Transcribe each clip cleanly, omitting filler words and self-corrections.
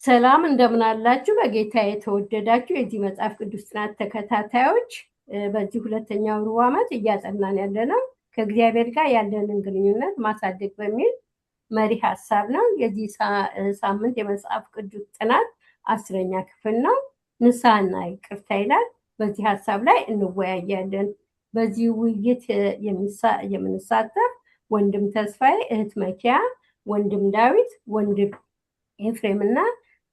ሰላም እንደምን አላችሁ? በጌታ የተወደዳችሁ የዚህ መጽሐፍ ቅዱስ ጥናት ተከታታዮች፣ በዚህ ሁለተኛው ሩብ ዓመት እያጠናን ያለነው ከእግዚአብሔር ጋር ያለንን ግንኙነት ማሳደግ በሚል መሪ ሀሳብ ነው። የዚህ ሳምንት የመጽሐፍ ቅዱስ ጥናት 10ኛ ክፍል ነው። ንስሐና ይቅርታ ይላል። በዚህ ሀሳብ ላይ እንወያያለን። በዚህ ውይይት የምንሳተፍ ወንድም ተስፋዬ፣ እህት መኪያ፣ ወንድም ዳዊት፣ ወንድም ኤፍሬም እና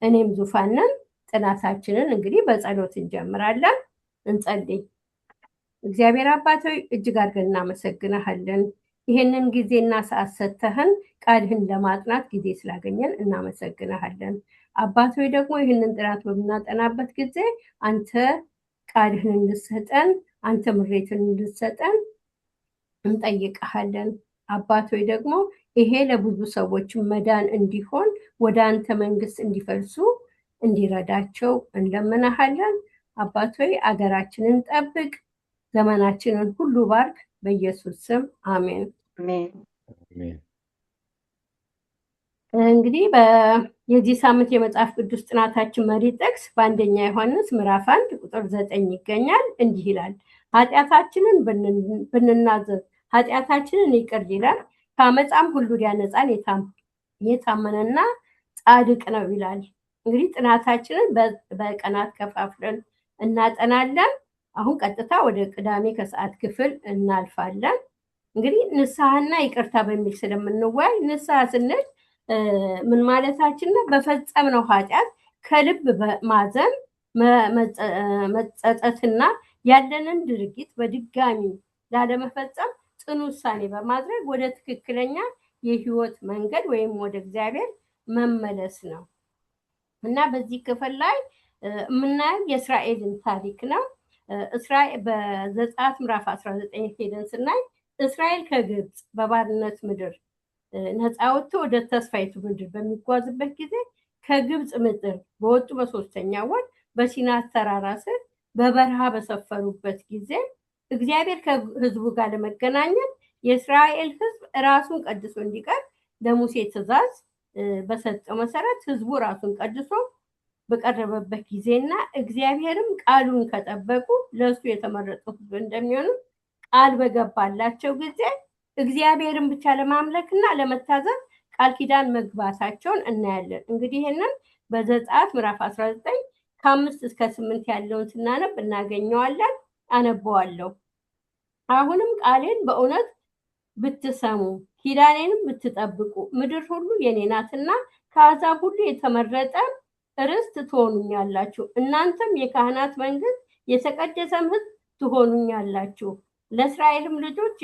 እኔም ዙፋንን ጥናታችንን እንግዲህ በጸሎት እንጀምራለን። እንጸልይ። እግዚአብሔር አባት ሆይ እጅግ አድርገን እናመሰግናለን። ይሄንን ጊዜና ሰዓት ሰጥተህን ቃልህን ለማጥናት ጊዜ ስላገኘን እናመሰግናለን። አባት ሆይ ደግሞ ይህንን ጥናት በምናጠናበት ጊዜ አንተ ቃልህን እንድትሰጠን፣ አንተ ምሬትን እንድትሰጠን እንጠይቀሃለን። አባት ሆይ ደግሞ ይሄ ለብዙ ሰዎች መዳን እንዲሆን ወደ አንተ መንግስት እንዲፈልሱ እንዲረዳቸው እንለምናሃለን። አባት ሆይ አገራችንን ጠብቅ፣ ዘመናችንን ሁሉ ባርክ። በኢየሱስ ስም አሜን። እንግዲህ የዚህ ሳምንት የመጽሐፍ ቅዱስ ጥናታችን መሪ ጥቅስ በአንደኛ ዮሐንስ ምዕራፍ 1 ቁጥር 9 ይገኛል። እንዲህ ይላል፣ ኃጢአታችንን ብንናዘዝ ኃጢአታችንን ይቅር ይላል፣ ከአመፃም ሁሉ ሊያነጻን የታመነና ጻድቅ ነው ይላል። እንግዲህ ጥናታችንን በቀናት ከፋፍለን እናጠናለን። አሁን ቀጥታ ወደ ቅዳሜ ከሰዓት ክፍል እናልፋለን። እንግዲህ ንስሐና ይቅርታ በሚል ስለምንወያይ ንስሐ ስንል ምን ማለታችን ነው? በፈጸምነው ኃጢአት ከልብ ማዘን፣ መጸጸትና ያለንን ድርጊት በድጋሚ ላለመፈጸም ጽኑ ውሳኔ በማድረግ ወደ ትክክለኛ የህይወት መንገድ ወይም ወደ እግዚአብሔር መመለስ ነው እና በዚህ ክፍል ላይ የምናየው የእስራኤልን ታሪክ ነው። እስራኤል በዘጸአት ምዕራፍ 19 ሄደን ስናይ እስራኤል ከግብፅ በባርነት ምድር ነፃ ወጥቶ ወደ ተስፋይቱ ምድር በሚጓዝበት ጊዜ ከግብፅ ምድር በወጡ በ3ኛው ወር በሲና ተራራ ስር በበረሃ በሰፈሩበት ጊዜ እግዚአብሔር ከህዝቡ ጋር ለመገናኘት የእስራኤል ህዝብ ራሱን ቀድሶ እንዲቀር ለሙሴ ትእዛዝ በሰጠው መሰረት ህዝቡ ራሱን ቀድሶ በቀረበበት ጊዜና እግዚአብሔርም ቃሉን ከጠበቁ ለሱ የተመረጡ ህዝብ እንደሚሆኑ ቃል በገባላቸው ጊዜ እግዚአብሔርን ብቻ ለማምለክና ለመታዘዝ ቃል ኪዳን መግባታቸውን እናያለን። እንግዲህ ይሄንን በዘጸአት ምዕራፍ 19 ከ5 እስከ 8 ያለውን ስናነብ እናገኘዋለን። አነበዋለሁ። አሁንም ቃሌን በእውነት ብትሰሙ ኪዳኔንም ብትጠብቁ ምድር ሁሉ የኔ ናትና ከአሕዛብ ሁሉ የተመረጠ ርስት ትሆኑኛላችሁ። እናንተም የካህናት መንግስት፣ የተቀደሰም ህዝብ ትሆኑኛላችሁ። ለእስራኤልም ልጆች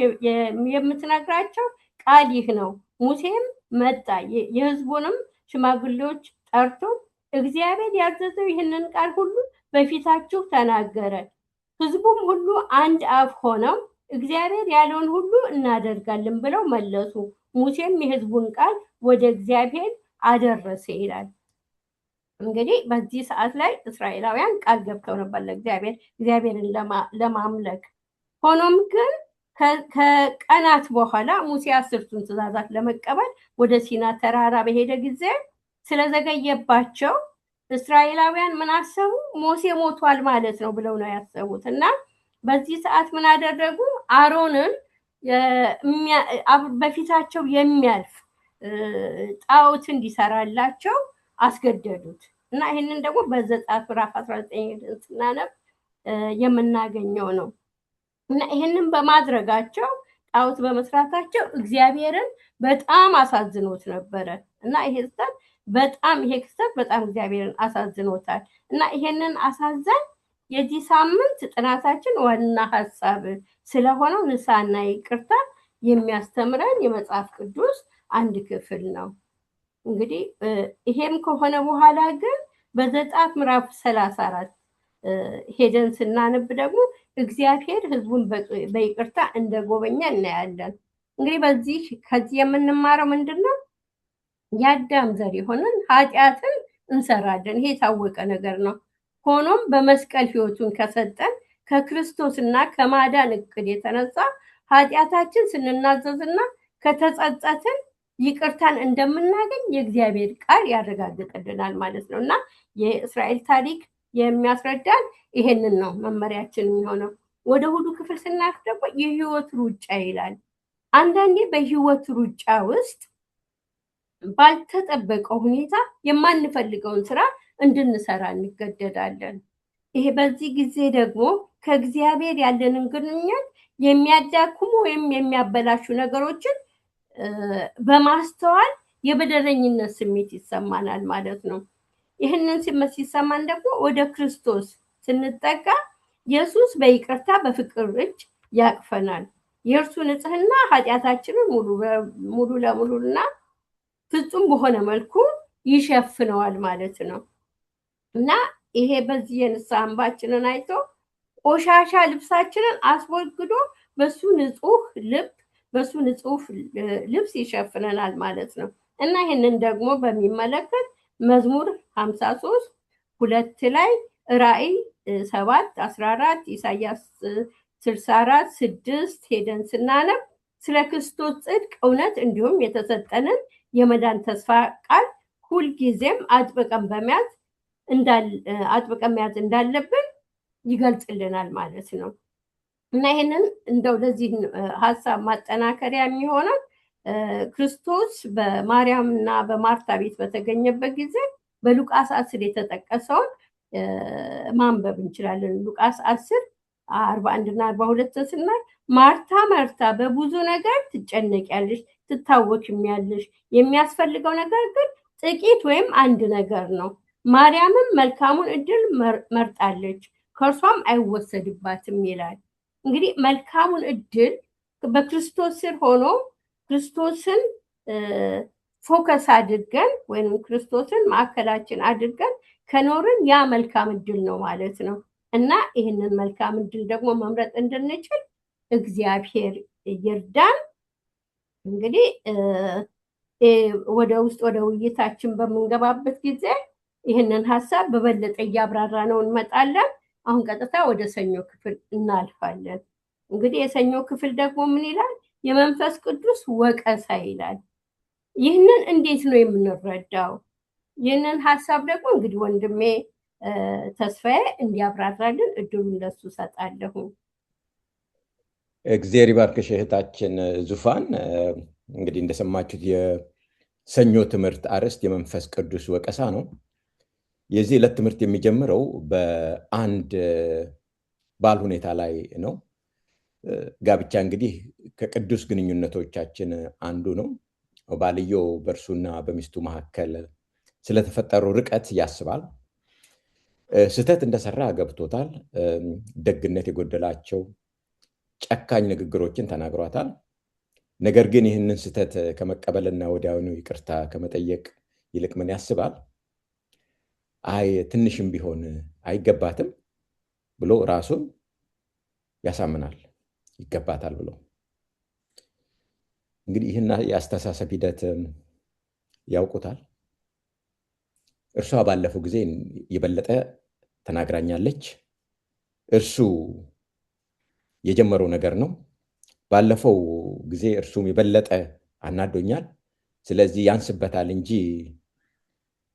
የምትነግራቸው ቃል ይህ ነው። ሙሴም መጣ፣ የህዝቡንም ሽማግሌዎች ጠርቶ እግዚአብሔር ያዘዘው ይህንን ቃል ሁሉ በፊታችሁ ተናገረ። ህዝቡም ሁሉ አንድ አፍ ሆነው እግዚአብሔር ያለውን ሁሉ እናደርጋለን ብለው መለሱ። ሙሴም የህዝቡን ቃል ወደ እግዚአብሔር አደረሰ ይላል። እንግዲህ በዚህ ሰዓት ላይ እስራኤላውያን ቃል ገብተው ነበር ለእግዚአብሔር እግዚአብሔርን ለማምለክ። ሆኖም ግን ከቀናት በኋላ ሙሴ 10ቱን ትእዛዛት ለመቀበል ወደ ሲና ተራራ በሄደ ጊዜ ስለዘገየባቸው እስራኤላውያን ምን አሰቡ? ሙሴ ሞቷል ማለት ነው ብለው ነው ያሰቡት እና በዚህ ሰዓት ምን አደረጉ? አሮንን በፊታቸው የሚያልፍ ጣዖት እንዲሰራላቸው አስገደዱት እና ይህንን ደግሞ በዘጸአት ምዕራፍ 19 ስናነብ የምናገኘው ነው እና ይህንን በማድረጋቸው ጣዖት በመስራታቸው እግዚአብሔርን በጣም አሳዝኖት ነበረ እና ይሄ ክስተት በጣም እግዚአብሔርን አሳዝኖታል እና ይሄንን አሳዘን የዚህ ሳምንት ጥናታችን ዋና ሀሳብ ስለሆነው ንስሐና ይቅርታ የሚያስተምረን የመጽሐፍ ቅዱስ አንድ ክፍል ነው። እንግዲህ ይሄም ከሆነ በኋላ ግን በዘጸአት ምዕራፍ 34 ሄደን ስናነብ ደግሞ እግዚአብሔር ህዝቡን በይቅርታ እንደጎበኛ እናያለን። እንግዲህ ከዚህ የምንማረው ምንድነው? የአዳም ዘር የሆነን ኃጢአትን እንሰራለን። ይሄ የታወቀ ነገር ነው። ሆኖም በመስቀል ህይወቱን ከሰጠን ከክርስቶስና ከማዳን እቅድ የተነሳ ኃጢአታችን ስንናዘዝና ከተጸጸትን ይቅርታን እንደምናገኝ የእግዚአብሔር ቃል ያረጋግጥልናል ማለት ነው። እና የእስራኤል ታሪክ የሚያስረዳን ይሄንን ነው መመሪያችን የሚሆነው። ወደ እሑዱ ክፍል ስናልፍ ደግሞ የህይወት ሩጫ ይላል። አንዳንዴ በህይወት ሩጫ ውስጥ ባልተጠበቀው ሁኔታ የማንፈልገውን ስራ እንድንሰራ እንገደዳለን። ይሄ በዚህ ጊዜ ደግሞ ከእግዚአብሔር ያለንን ግንኙነት የሚያዳክሙ ወይም የሚያበላሹ ነገሮችን በማስተዋል የበደለኝነት ስሜት ይሰማናል ማለት ነው። ይህንን ስሜት ሲሰማን ደግሞ ወደ ክርስቶስ ስንጠጋ ኢየሱስ በይቅርታ በፍቅር እጅ ያቅፈናል። የእርሱ ንጽህና ኃጢአታችንን ሙሉ ለሙሉና ፍጹም በሆነ መልኩ ይሸፍነዋል ማለት ነው። እና ይሄ በዚህ የንስሐ እንባችንን አይቶ ቆሻሻ ልብሳችንን አስወግዶ በሱ ንጹህ ልብስ ይሸፍነናል ማለት ነው። እና ይህንን ደግሞ በሚመለከት መዝሙር 53:2 ላይ፣ ራእይ 7:14፣ ኢሳያስ 64:6 ሄደን ስናነብ ስለ ክርስቶስ ጽድቅ እውነት እንዲሁም የተሰጠንን የመዳን ተስፋ ቃል ሁልጊዜም አጥብቀን መያዝ እንዳለብን ይገልጽልናል ማለት ነው። እና ይህንን እንደው ለዚህ ሀሳብ ማጠናከሪያ የሚሆነው ክርስቶስ በማርያም እና በማርታ ቤት በተገኘበት ጊዜ በሉቃስ 10 የተጠቀሰውን ማንበብ እንችላለን። ሉቃስ 10:41 እና 42 ስናይ ማርታ በብዙ ነገር ትጨነቂያለሽ፣ ትታወኪያለሽ፣ የሚያስፈልገው ነገር ግን ጥቂት ወይም አንድ ነገር ነው። ማርያምም መልካሙን እድል መርጣለች፣ ከእርሷም አይወሰድባትም ይላል። እንግዲህ መልካሙን እድል በክርስቶስ ስር ሆኖ ክርስቶስን ፎከስ አድርገን ወይም ክርስቶስን ማዕከላችን አድርገን ከኖርን ያ መልካም እድል ነው ማለት ነው። እና ይህንን መልካም እድል ደግሞ መምረጥ እንድንችል እግዚአብሔር ይርዳን። እንግዲህ ወደ ውይይታችን በምንገባበት ጊዜ ይህንን ሀሳብ በበለጠ እያብራራ ነው እንመጣለን። አሁን ቀጥታ ወደ ሰኞ ክፍል እናልፋለን። እንግዲህ የሰኞ ክፍል ደግሞ ምን ይላል? የመንፈስ ቅዱስ ወቀሳ ይላል። ይህንን እንዴት ነው የምንረዳው? ይህንን ሀሳብ ደግሞ እንግዲህ ወንድሜ ተስፋዬ እንዲያብራራልን እድሉን ለሱ ሰጣለሁ። እግዚአብሔር ይባርክሽ እህታችን ዙፋን። እንግዲህ እንደሰማችሁት የሰኞ ትምህርት አርዕስት የመንፈስ ቅዱስ ወቀሳ ነው። የዚህ ዕለት ትምህርት የሚጀምረው በአንድ ባል ሁኔታ ላይ ነው። ጋብቻ እንግዲህ ከቅዱስ ግንኙነቶቻችን አንዱ ነው። ባልየው በእርሱና በሚስቱ መካከል ስለተፈጠሩ ርቀት ያስባል። ስህተት እንደሰራ ገብቶታል። ደግነት የጎደላቸው ጨካኝ ንግግሮችን ተናግሯታል። ነገር ግን ይህንን ስህተት ከመቀበልና ወዲያውኑ ይቅርታ ከመጠየቅ ይልቅ ምን ያስባል? አይ ትንሽም ቢሆን አይገባትም ብሎ ራሱን ያሳምናል። ይገባታል ብሎ እንግዲህ ይህን የአስተሳሰብ ሂደት ያውቁታል። እርሷ ባለፈው ጊዜ የበለጠ ተናግራኛለች። እርሱ የጀመረው ነገር ነው። ባለፈው ጊዜ እርሱም የበለጠ አናዶኛል፣ ስለዚህ ያንስበታል እንጂ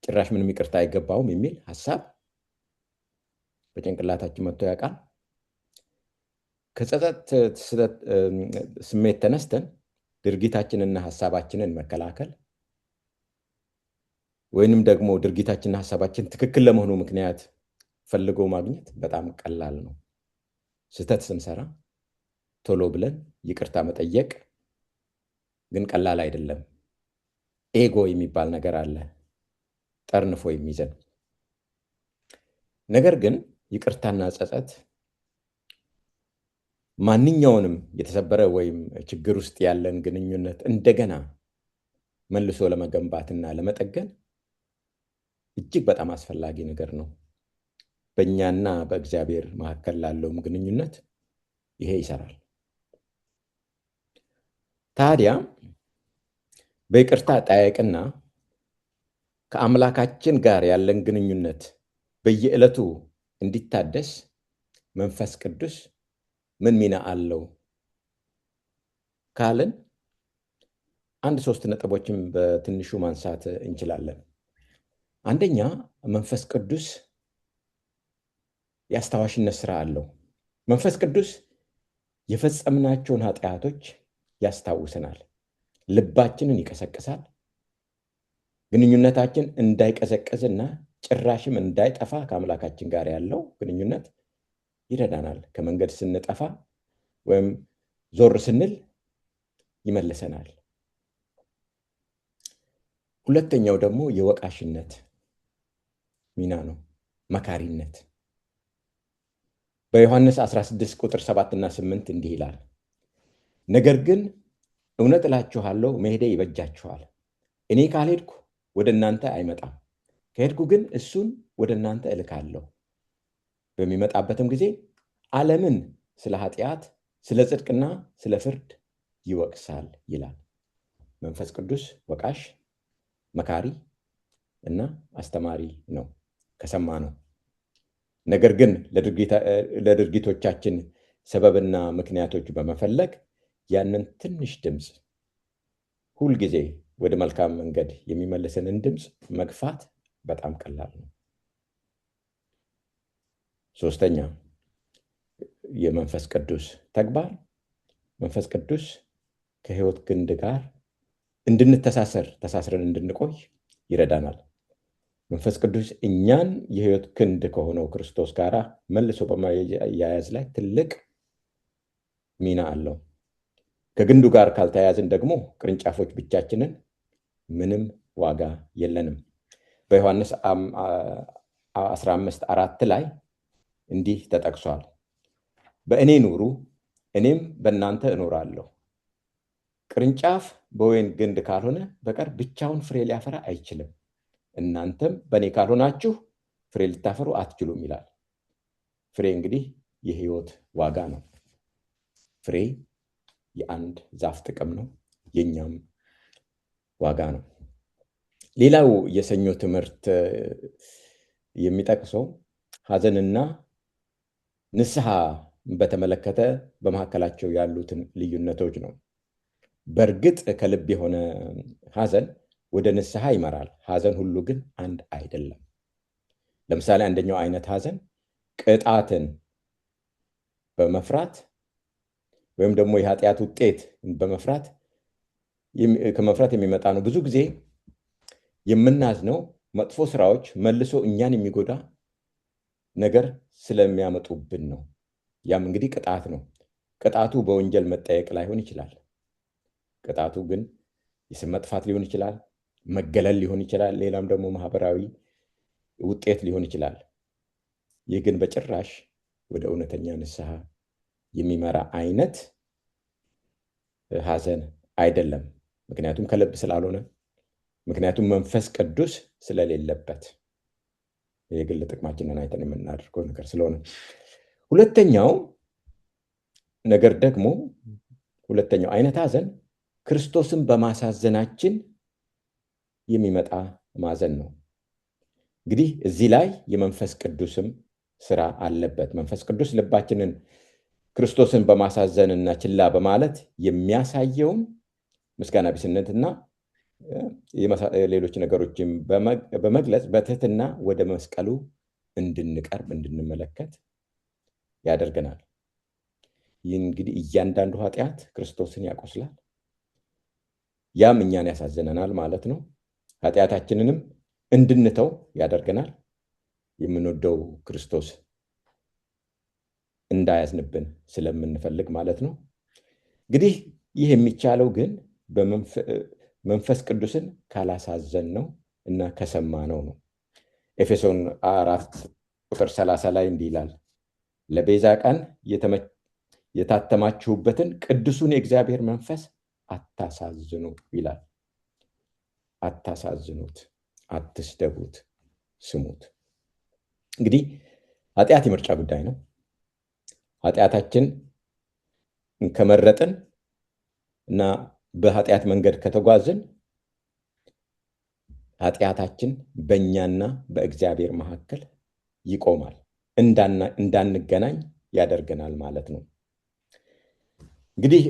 ጭራሽ ምንም ይቅርታ አይገባውም የሚል ሀሳብ በጭንቅላታችን መጥቶ ያውቃል። ከጸጸት ስሜት ተነስተን ድርጊታችንና ሀሳባችንን መከላከል ወይንም ደግሞ ድርጊታችንና ሀሳባችን ትክክል ለመሆኑ ምክንያት ፈልጎ ማግኘት በጣም ቀላል ነው። ስህተት ስንሰራ ቶሎ ብለን ይቅርታ መጠየቅ ግን ቀላል አይደለም። ኤጎ የሚባል ነገር አለ ጠርንፎ የሚይዘን። ነገር ግን ይቅርታና ጸጸት ማንኛውንም የተሰበረ ወይም ችግር ውስጥ ያለን ግንኙነት እንደገና መልሶ ለመገንባትና ለመጠገን እጅግ በጣም አስፈላጊ ነገር ነው። በእኛና በእግዚአብሔር መካከል ላለውም ግንኙነት ይሄ ይሰራል። ታዲያ በይቅርታ ጠያይቅና ከአምላካችን ጋር ያለን ግንኙነት በየዕለቱ እንዲታደስ መንፈስ ቅዱስ ምን ሚና አለው ካልን፣ አንድ 3 ነጥቦችን በትንሹ ማንሳት እንችላለን። አንደኛ፣ መንፈስ ቅዱስ የአስታዋሽነት ስራ አለው። መንፈስ ቅዱስ የፈጸምናቸውን ኃጢአቶች ያስታውሰናል፣ ልባችንን ይቀሰቅሳል፣ ግንኙነታችን እንዳይቀዘቅዝና ጭራሽም እንዳይጠፋ ከአምላካችን ጋር ያለው ግንኙነት ይረዳናል። ከመንገድ ስንጠፋ ወይም ዞር ስንል ይመልሰናል። ሁለተኛው ደግሞ የወቃሽነት ሚና ነው፣ መካሪነት። በዮሐንስ 16 ቁጥር 7 እና 8 እንዲህ ይላል፣ ነገር ግን እውነት እላችኋለሁ መሄዴ ይበጃችኋል። እኔ ካልሄድኩ ወደ እናንተ አይመጣም፣ ከሄድኩ ግን እሱን ወደ እናንተ እልካለሁ። በሚመጣበትም ጊዜ ዓለምን ስለ ኃጢአት፣ ስለ ጽድቅና ስለ ፍርድ ይወቅሳል ይላል። መንፈስ ቅዱስ ወቃሽ፣ መካሪ እና አስተማሪ ነው ከሰማ ነው። ነገር ግን ለድርጊቶቻችን ሰበብና ምክንያቶች በመፈለግ ያንን ትንሽ ድምፅ፣ ሁልጊዜ ወደ መልካም መንገድ የሚመልሰንን ድምፅ መግፋት በጣም ቀላል ነው። ሶስተኛ፣ የመንፈስ ቅዱስ ተግባር መንፈስ ቅዱስ ከሕይወት ግንድ ጋር ተሳስረን እንድንቆይ ይረዳናል። መንፈስ ቅዱስ እኛን የሕይወት ክንድ ከሆነው ክርስቶስ ጋር መልሶ በማያያዝ ላይ ትልቅ ሚና አለው። ከግንዱ ጋር ካልተያያዝን ደግሞ ቅርንጫፎች ብቻችንን ምንም ዋጋ የለንም። በዮሐንስ 15:4 ላይ እንዲህ ተጠቅሷል፣ በእኔ ኑሩ እኔም በእናንተ እኖራለሁ። ቅርንጫፍ በወይን ግንድ ካልሆነ በቀር ብቻውን ፍሬ ሊያፈራ አይችልም። እናንተም በእኔ ካልሆናችሁ ፍሬ ልታፈሩ አትችሉም ይላል። ፍሬ እንግዲህ የሕይወት ዋጋ ነው። ፍሬ የአንድ ዛፍ ጥቅም ነው፣ የኛም ዋጋ ነው። ሌላው የሰኞ ትምህርት የሚጠቅሰው ሐዘንና ንስሐ በተመለከተ በመካከላቸው ያሉትን ልዩነቶች ነው። በእርግጥ ከልብ የሆነ ሐዘን ወደ ንስሐ ይመራል። ሐዘን ሁሉ ግን አንድ አይደለም። ለምሳሌ አንደኛው አይነት ሐዘን ቅጣትን በመፍራት ወይም ደግሞ የኃጢአት ውጤት ከመፍራት የሚመጣ ነው። ብዙ ጊዜ የምናዝነው መጥፎ ስራዎች መልሶ እኛን የሚጎዳ ነገር ስለሚያመጡብን ነው። ያም እንግዲህ ቅጣት ነው። ቅጣቱ በወንጀል መጠየቅ ላይሆን ይችላል። ቅጣቱ ግን የስም መጥፋት ሊሆን ይችላል፣ መገለል ሊሆን ይችላል፣ ሌላም ደግሞ ማህበራዊ ውጤት ሊሆን ይችላል። ይህ ግን በጭራሽ ወደ እውነተኛ ንስሐ የሚመራ አይነት ሐዘን አይደለም። ምክንያቱም ከልብ ስላልሆነ፣ ምክንያቱም መንፈስ ቅዱስ ስለሌለበት፣ የግል ጥቅማችንን አይተን የምናደርገው ነገር ስለሆነ። ሁለተኛው አይነት ሐዘን ክርስቶስን በማሳዘናችን የሚመጣ ማዘን ነው። እንግዲህ እዚህ ላይ የመንፈስ ቅዱስም ስራ አለበት። መንፈስ ቅዱስ ልባችንን ክርስቶስን በማሳዘንና ችላ በማለት የሚያሳየውን ምስጋና ቢስነትና ሌሎች ነገሮችን በመግለጽ በትህትና ወደ መስቀሉ እንድንቀርብ እንድንመለከት ያደርገናል። ይህ እንግዲህ እያንዳንዱ ኃጢአት ክርስቶስን ያቆስላል፣ ያም እኛን ያሳዝነናል ማለት ነው። ኃጢአታችንንም እንድንተው ያደርገናል፣ የምንወደው ክርስቶስ እንዳያዝንብን ስለምንፈልግ ማለት ነው። እንግዲህ ይህ የሚቻለው ግን መንፈስ ቅዱስን ካላሳዘን ነው እና ከሰማ ነው። ኤፌሶን 4:30 ላይ እንዲህ ይላል፣ ለቤዛ ቀን የታተማችሁበትን ቅዱሱን የእግዚአብሔር መንፈስ አታሳዝኑ ይላል። አታሳዝኑት፣ አትስደቡት፣ ስሙት። እንግዲህ ኃጢአት የምርጫ ጉዳይ ነው። ኃጢአታችን ከመረጥን እና በኃጢአት መንገድ ከተጓዝን ኃጢአታችን በእኛና በእግዚአብሔር መካከል ይቆማል፣ እንዳንገናኝ ያደርገናል ማለት ነው። እንግዲህ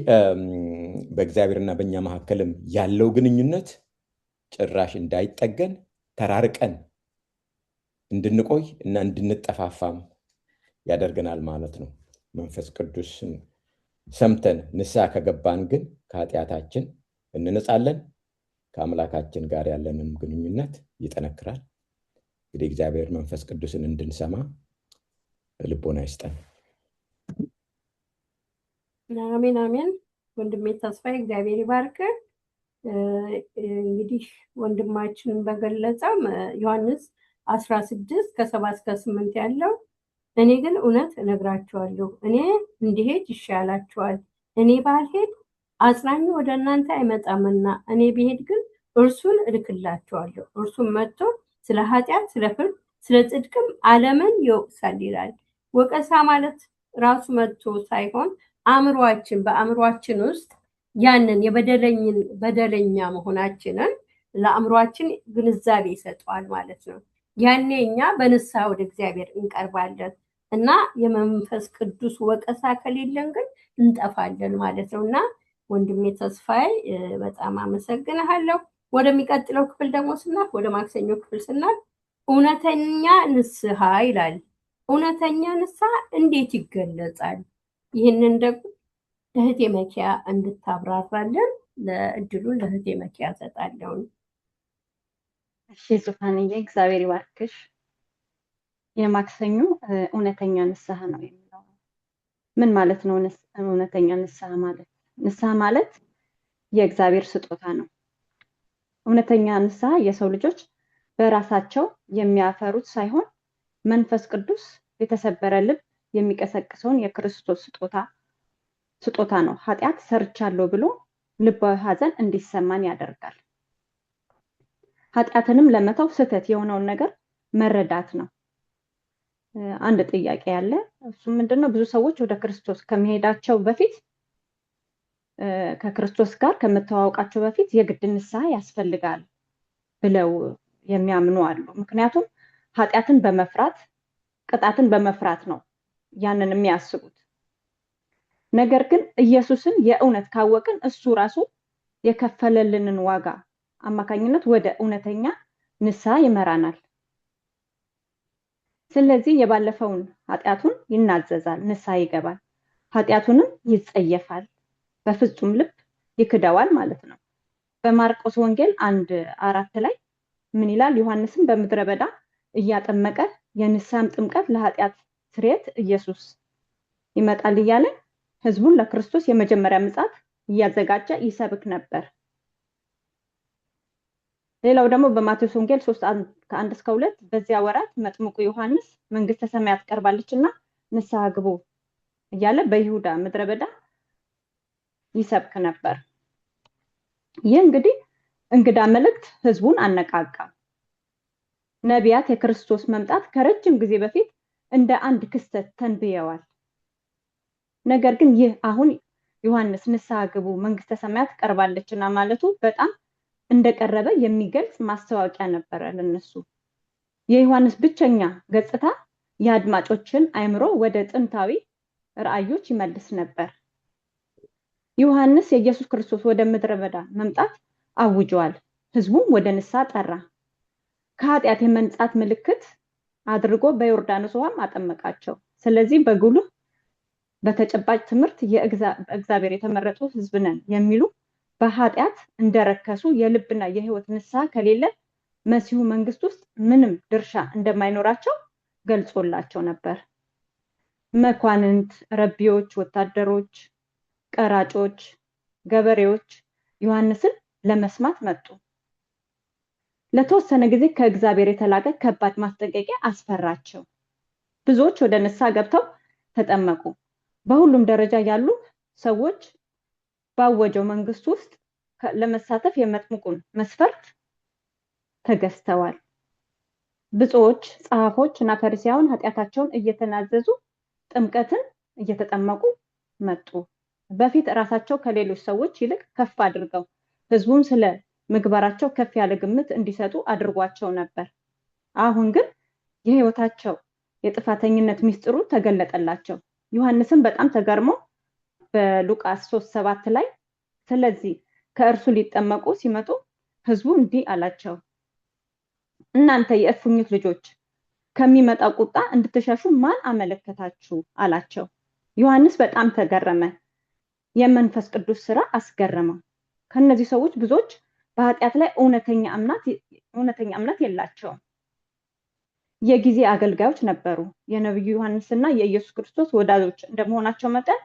በእግዚአብሔርና በእኛ መካከልም ያለው ግንኙነት ጭራሽ እንዳይጠገን ተራርቀን እንድንቆይ እና እንድንጠፋፋም ያደርገናል ማለት ነው። መንፈስ ቅዱስን ሰምተን ንስሐ ከገባን ግን ከኃጢአታችን እንነጻለን፣ ከአምላካችን ጋር ያለንን ግንኙነት ይጠነክራል። እንግዲህ እግዚአብሔር መንፈስ ቅዱስን እንድንሰማ ልቦና ይስጠን። አሜን አሜን። ወንድሜ ተስፋዬ እግዚአብሔር ይባርክ። እንግዲህ ወንድማችንን በገለጸው ዮሐንስ 16 ከ7 እስከ 8 ያለው እኔ ግን እውነት እነግራችኋለሁ፣ እኔ እንድሄድ ይሻላችኋል። እኔ ባልሄድ አጽናኙ ወደ እናንተ አይመጣምና እኔ ብሄድ ግን እርሱን እልክላችኋለሁ። እርሱም መጥቶ ስለ ኃጢአት፣ ስለ ፍርድ፣ ስለ ጽድቅም ዓለምን ይወቅሳል ይላል። ወቀሳ ማለት ራሱ መጥቶ ሳይሆን በአእምሯችን ውስጥ ያንን በደለኛ መሆናችንን ለአእምሯችን ግንዛቤ ይሰጠዋል ማለት ነው። ያኔ እኛ በንስሐ ወደ እግዚአብሔር እንቀርባለን እና የመንፈስ ቅዱስ ወቀሳ ከሌለን ግን እንጠፋለን ማለት ነው። እና ወንድሜ ተስፋዬ በጣም አመሰግናለሁ። ወደሚቀጥለው ክፍል ደግሞ ስናልፍ፣ ወደ ማክሰኞ ክፍል ስናልፍ እውነተኛ ንስሐ ይላል። እውነተኛ ንስሐ እንዴት ይገለጻል? ይህንን ደግሞ እህቴ መኪያ እንድታብራራለን ለእድሉን ለእህቴ መኪያ ሰጣለሁ። እሺ ዙፋንዬ እግዚአብሔር ይባርክሽ። የማክሰኞ እውነተኛ ንስሐ ነው የሚለው ምን ማለት ነው? እውነተኛ ንስሐ ማለት ማለት የእግዚአብሔር ስጦታ ነው። እውነተኛ ንስሐ የሰው ልጆች በራሳቸው የሚያፈሩት ሳይሆን መንፈስ ቅዱስ የተሰበረ ልብ የሚቀሰቅሰውን የክርስቶስ ስጦታ ነው። ኃጢአት ሰርቻለሁ ብሎ ልባዊ ሐዘን እንዲሰማን ያደርጋል። ኃጢአትንም ለመተው ስህተት የሆነውን ነገር መረዳት ነው። አንድ ጥያቄ ያለ እሱ ምንድነው? ብዙ ሰዎች ወደ ክርስቶስ ከመሄዳቸው በፊት ከክርስቶስ ጋር ከመተዋወቃቸው በፊት የግድ ንስሐ ያስፈልጋል ብለው የሚያምኑ አሉ። ምክንያቱም ኃጢአትን በመፍራት ቅጣትን በመፍራት ነው ያንን የሚያስቡት። ነገር ግን ኢየሱስን የእውነት ካወቅን እሱ ራሱ የከፈለልንን ዋጋ አማካኝነት ወደ እውነተኛ ንስሐ ይመራናል። ስለዚህ የባለፈውን ኃጢአቱን ይናዘዛል፣ ንስሐ ይገባል፣ ኃጢአቱንም ይጸየፋል፣ በፍጹም ልብ ይክደዋል ማለት ነው። በማርቆስ ወንጌል 1:4 ላይ ምን ይላል? ዮሐንስም በምድረ በዳ እያጠመቀ የንስሐም ጥምቀት ለኃጢአት ስርየት ኢየሱስ ይመጣል እያለ ህዝቡን ለክርስቶስ የመጀመሪያ ምጽአት እያዘጋጀ ይሰብክ ነበር። ሌላው ደግሞ በማቴዎስ ወንጌል 3:1 እስከ 2 በዚያ ወራት መጥምቁ ዮሐንስ መንግስተ ሰማያት ቀርባለችና ንስሐ ግቡ እያለ በይሁዳ ምድረ በዳ ይሰብክ ነበር። ይህ እንግዲህ እንግዳ መልእክት ህዝቡን አነቃቃ። ነቢያት የክርስቶስ መምጣት ከረጅም ጊዜ በፊት እንደ አንድ ክስተት ተንብየዋል። ነገር ግን ይህ አሁን ዮሐንስ ንስሐ ግቡ መንግስተ ሰማያት ቀርባለችና ማለቱ በጣም እንደቀረበ የሚገልጽ ማስታወቂያ ነበር ለነሱ። የዮሐንስ ብቸኛ ገጽታ የአድማጮችን አእምሮ ወደ ጥንታዊ ራእዮች ይመልስ ነበር። ዮሐንስ የኢየሱስ ክርስቶስ ወደ ምድረ በዳ መምጣት አውጇል። ህዝቡም ወደ ንስሐ ጠራ። ከኃጢአት የመንጻት ምልክት አድርጎ በዮርዳኖስ ውሃም አጠመቃቸው። ስለዚህ በጉልህ በተጨባጭ ትምህርት የእግዚአብሔር የተመረጡ ህዝብ ነን የሚሉ በኃጢአት እንደረከሱ የልብና የህይወት ንስሐ ከሌለ መሲሁ መንግስት ውስጥ ምንም ድርሻ እንደማይኖራቸው ገልጾላቸው ነበር። መኳንንት፣ ረቢዎች፣ ወታደሮች፣ ቀራጮች፣ ገበሬዎች ዮሐንስን ለመስማት መጡ። ለተወሰነ ጊዜ ከእግዚአብሔር የተላከ ከባድ ማስጠንቀቂያ አስፈራቸው። ብዙዎች ወደ ንስሐ ገብተው ተጠመቁ። በሁሉም ደረጃ ያሉ ሰዎች ባወጀው መንግስት ውስጥ ለመሳተፍ የመጥምቁን መስፈርት ተገዝተዋል። ብዙዎች ጸሐፎች እና ፈሪሳውያን ኃጢአታቸውን እየተናዘዙ ጥምቀትን እየተጠመቁ መጡ። በፊት ራሳቸው ከሌሎች ሰዎች ይልቅ ከፍ አድርገው ህዝቡን ስለ ምግባራቸው ከፍ ያለ ግምት እንዲሰጡ አድርጓቸው ነበር። አሁን ግን የህይወታቸው የጥፋተኝነት ሚስጥሩ ተገለጠላቸው። ዮሐንስም በጣም ተገርሞ በሉቃስ 3:7 ላይ ስለዚህ ከእርሱ ሊጠመቁ ሲመጡ ህዝቡ እንዲህ አላቸው፣ እናንተ የእፉኝት ልጆች ከሚመጣው ቁጣ እንድትሸሹ ማን አመለከታችሁ አላቸው። ዮሐንስ በጣም ተገረመ፣ የመንፈስ ቅዱስ ስራ አስገረመው። ከነዚህ ሰዎች ብዙዎች በኃጢአት ላይ እውነተኛ እምነት የላቸውም። የጊዜ አገልጋዮች ነበሩ። የነብዩ ዮሐንስና የኢየሱስ ክርስቶስ ወዳጆች እንደመሆናቸው መጠን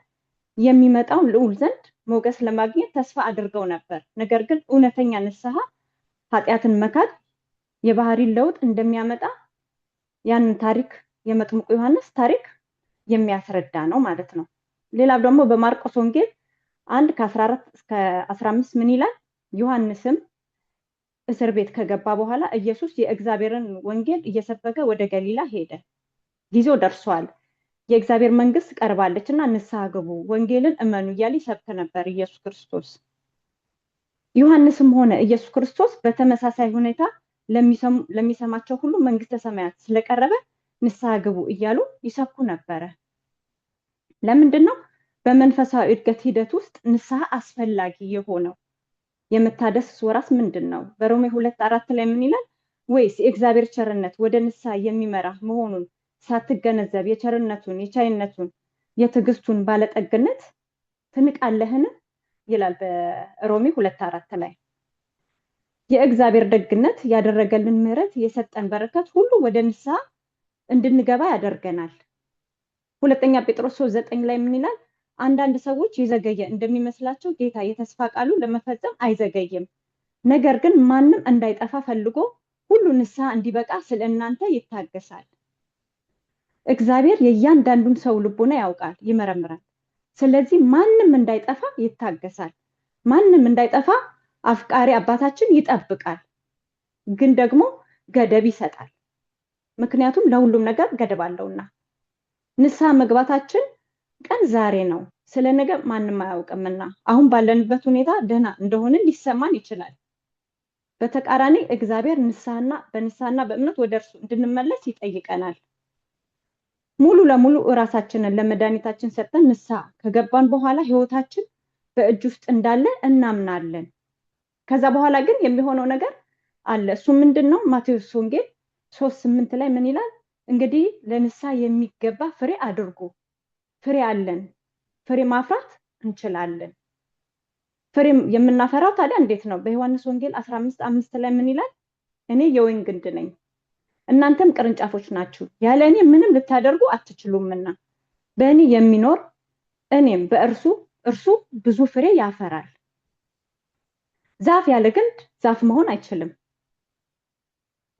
የሚመጣውን ልዑል ዘንድ ሞገስ ለማግኘት ተስፋ አድርገው ነበር። ነገር ግን እውነተኛ ንስሐ ኃጢአትን መካድ የባህሪ ለውጥ እንደሚያመጣ ያንን ታሪክ የመጥምቁ ዮሐንስ ታሪክ የሚያስረዳ ነው ማለት ነው። ሌላው ደግሞ በማርቆስ ወንጌል 1:14 እስከ 15 ምን ይላል? ዮሐንስም እስር ቤት ከገባ በኋላ ኢየሱስ የእግዚአብሔርን ወንጌል እየሰበከ ወደ ገሊላ ሄደ። ጊዜው ደርሷል፣ የእግዚአብሔር መንግስት ቀርባለችና ንስሐ ግቡ፣ ወንጌልን እመኑ እያለ ይሰብክ ነበር ኢየሱስ ክርስቶስ። ዮሐንስም ሆነ ኢየሱስ ክርስቶስ በተመሳሳይ ሁኔታ ለሚሰማቸው ሁሉ መንግስተ ሰማያት ስለቀረበ ንስሐ ግቡ እያሉ ይሰብኩ ነበረ። ለምንድን ነው በመንፈሳዊ እድገት ሂደት ውስጥ ንስሐ አስፈላጊ የሆነው? የመታደስ ወራስ ምንድን ነው? በሮሜ 2:4 ላይ ምን ይላል? ወይስ የእግዚአብሔር ቸርነት ወደ ንስሐ የሚመራ መሆኑን ሳትገነዘብ የቸርነቱን፣ የቻይነቱን፣ የትዕግስቱን ባለጠግነት ትንቃለህን? ይላል በሮሜ 2:4 ላይ። የእግዚአብሔር ደግነት ያደረገልን ምሕረት የሰጠን በረከት ሁሉ ወደ ንስሐ እንድንገባ ያደርገናል። ሁለተኛ ጴጥሮስ 3:9 ላይ ምን ይላል? አንዳንድ ሰዎች የዘገየ እንደሚመስላቸው ጌታ የተስፋ ቃሉ ለመፈጸም አይዘገይም፣ ነገር ግን ማንም እንዳይጠፋ ፈልጎ ሁሉ ንስሐ እንዲበቃ ስለ እናንተ ይታገሳል። እግዚአብሔር የእያንዳንዱን ሰው ልቦና ያውቃል፣ ይመረምራል። ስለዚህ ማንም እንዳይጠፋ ይታገሳል። ማንም እንዳይጠፋ አፍቃሪ አባታችን ይጠብቃል፣ ግን ደግሞ ገደብ ይሰጣል። ምክንያቱም ለሁሉም ነገር ገደብ አለውና። ንስሐ መግባታችን ቀን ዛሬ ነው፣ ስለ ነገ ማንም አያውቅምና አሁን ባለንበት ሁኔታ ደህና እንደሆንን ሊሰማን ይችላል። በተቃራኒ እግዚአብሔር በንስሐና በእምነት ወደ እርሱ እንድንመለስ ይጠይቀናል። ሙሉ ለሙሉ እራሳችንን ለመድኃኒታችን ሰጠን ንስሐ ከገባን በኋላ ህይወታችን በእጅ ውስጥ እንዳለ እናምናለን። ከዛ በኋላ ግን የሚሆነው ነገር አለ። እሱ ምንድነው? ማቴዎስ ወንጌል 3:8 ላይ ምን ይላል? እንግዲህ ለንስሐ የሚገባ ፍሬ አድርጉ። ፍሬ አለን፣ ፍሬ ማፍራት እንችላለን። ፍሬ የምናፈራው ታዲያ እንዴት ነው? በዮሐንስ ወንጌል 15:5 ላይ ምን ይላል? እኔ የወይን ግንድ ነኝ፣ እናንተም ቅርንጫፎች ናችሁ። ያለ እኔ ምንም ልታደርጉ አትችሉምና በእኔ የሚኖር እኔም በእርሱ እርሱ ብዙ ፍሬ ያፈራል። ዛፍ ያለ ግንድ ዛፍ መሆን አይችልም።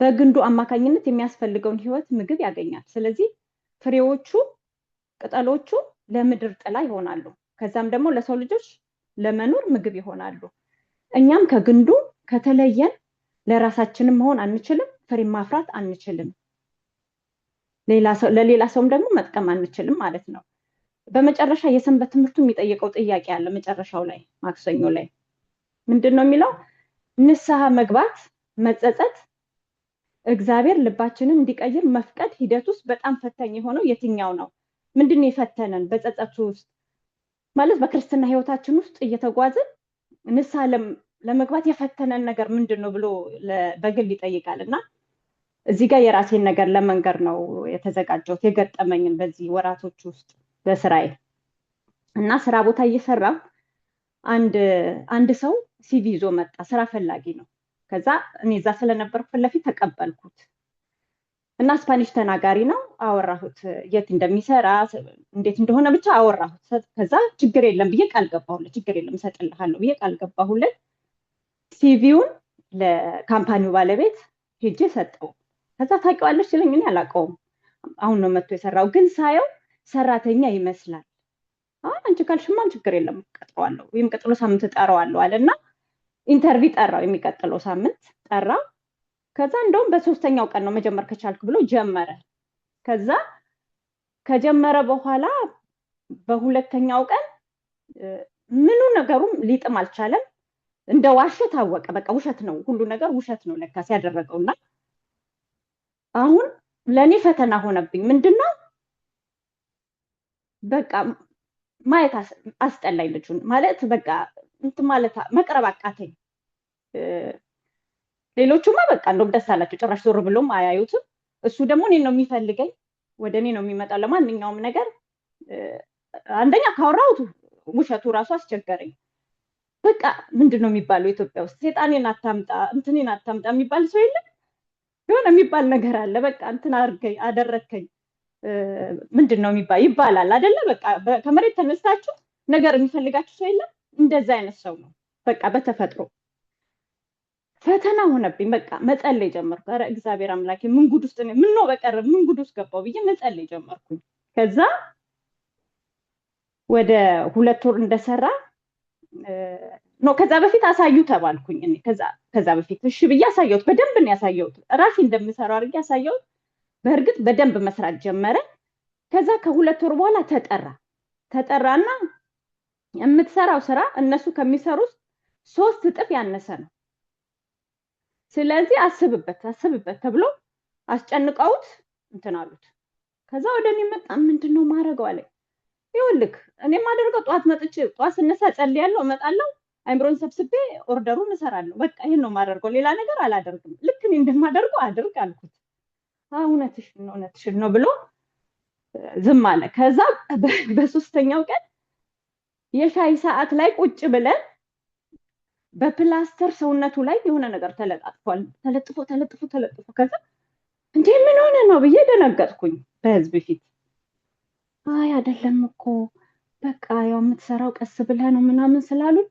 በግንዱ አማካኝነት የሚያስፈልገውን ህይወት ምግብ ያገኛል። ስለዚህ ፍሬዎቹ፣ ቅጠሎቹ ለምድር ጥላ ይሆናሉ። ከዛም ደግሞ ለሰው ልጆች ለመኖር ምግብ ይሆናሉ። እኛም ከግንዱ ከተለየን ለራሳችንም መሆን አንችልም፣ ፍሬ ማፍራት አንችልም፣ ለሌላ ሰውም ደግሞ መጥቀም አንችልም ማለት ነው። በመጨረሻ የሰንበት ትምህርቱ የሚጠይቀው ጥያቄ አለ። መጨረሻው ላይ ማክሰኞ ላይ ምንድነው የሚለው? ንስሐ መግባት፣ መጸጸት፣ እግዚአብሔር ልባችንን እንዲቀይር መፍቀድ ሂደት ውስጥ በጣም ፈታኝ የሆነው የትኛው ነው? ምንድነው የፈተነን? በጸጸቱ ውስጥ ማለት በክርስትና ህይወታችን ውስጥ እየተጓዝን ንስሐ ለመግባት የፈተነን ነገር ምንድነው ብሎ በግል ይጠይቃልና እዚህ ጋር የራሴን ነገር ለመንገር ነው የተዘጋጀሁት፣ የገጠመኝን በዚህ ወራቶች ውስጥ በስራዬ እና ስራ ቦታ እየሰራ አንድ ሰው ሲቪ ይዞ መጣ። ስራ ፈላጊ ነው። ከዛ እኔ እዛ ስለነበርኩ ፊት ለፊት ተቀበልኩት እና ስፓኒሽ ተናጋሪ ነው። አወራሁት፣ የት እንደሚሰራ እንዴት እንደሆነ ብቻ አወራሁት። ከዛ ችግር የለም ብዬ ቃል ገባሁለት፣ ችግር የለም እሰጥልሃለሁ ብዬ ቃል ገባሁለት። ሲቪውን ለካምፓኒው ባለቤት ሄጄ ሰጠው። ከዛ ታውቂዋለሽ ሲለኝ እኔ አላውቀውም፣ አሁን ነው መጥቶ የሰራው፣ ግን ሳየው ሰራተኛ ይመስላል። አንቺ ካልሽማ ችግር የለም ቀጥረዋለሁ፣ ወይም ቀጥሎ ሳምንት ጠራዋለሁ አለና ኢንተርቪው ጠራው። የሚቀጥለው ሳምንት ጠራው። ከዛ እንደውም በሶስተኛው ቀን ነው መጀመር ከቻልክ ብሎ ጀመረ። ከዛ ከጀመረ በኋላ በሁለተኛው ቀን ምኑ ነገሩም ሊጥም አልቻለም። እንደ ዋሸ ታወቀ። በቃ ውሸት ነው፣ ሁሉ ነገር ውሸት ነው ለካስ ያደረገውና አሁን ለኔ ፈተና ሆነብኝ። ምንድነው በቃ ማየት አስጠላኝ ልጁን ማለት በቃ እንትን ማለት መቅረብ አቃተኝ። ሌሎቹማ በቃ እንደውም ደስ አላቸው፣ ጭራሽ ዞር ብሎም አያዩትም። እሱ ደግሞ እኔን ነው የሚፈልገኝ፣ ወደ እኔ ነው የሚመጣው ለማንኛውም ነገር። አንደኛ ካወራሁት ውሸቱ ራሱ አስቸገረኝ። በቃ ምንድነው የሚባለው ኢትዮጵያ ውስጥ ሴጣኔን አታምጣ እንትኔን አታምጣ የሚባል ሰው የለም። የሆነ የሚባል ነገር አለ። በቃ እንትን አደረከኝ ምንድነው ይባላል አይደለ? በቃ ከመሬት ተነስታችሁ ነገር የሚፈልጋችሁ ሰው የለም። እንደዛ አይነት ሰው ነው በቃ በተፈጥሮ። ፈተና ሆነብኝ። በቃ መጸለይ ጀመርኩ። ኧረ እግዚአብሔር አምላኬ ምን ጉድ ውስጥ ነው ምነው በቀር ምን ጉድ ውስጥ ገባው ብዬ መጸለይ ጀመርኩኝ። ከዛ ወደ 2 ወር እንደሰራ ነው። ከዛ በፊት አሳዩ ተባልኩኝ። እኔ ከዛ በፊት እሺ ብዬ አሳየሁት። በደንብ ነው ያሳየሁት። ራሴ እንደምሰራው አድርጌ አሳየሁት። በእርግጥ በደንብ መስራት ጀመረ። ከዛ ከ2 ወር በኋላ ተጠራና የምትሰራው ስራ እነሱ ከሚሰሩት 3 እጥፍ ያነሰ ነው። ስለዚህ አስብበት ተብሎ አስጨንቀውት እንትን አሉት። ከዛ ወደ እኔ መጣ። ምንድነው ማድረገው አለኝ። ይኸውልህ እኔ ማደርገው ጠዋት ስነሳ ጸልያለሁ፣ እመጣለሁ፣ አይምሮን ሰብስቤ ኦርደሩን እሰራለሁ። በቃ ይሄን ነው ማደርገው፣ ሌላ ነገር አላደርግም። ልክ እኔ እንደማደርገው አድርግ አልኩት። እውነትሽን ነው ብሎ ዝም አለ። ከዛ በ3ኛው ቀን የሻይ ሰዓት ላይ ቁጭ ብለን በፕላስተር ሰውነቱ ላይ የሆነ ነገር ተለጥፎ ከዛ እንዴ ምን ሆነ ነው ብዬ ደነገጥኩኝ በህዝብ ፊት። አይ አይደለም እኮ በቃ ያው የምትሰራው ቀስ ብለህ ነው ምናምን ስላሉኝ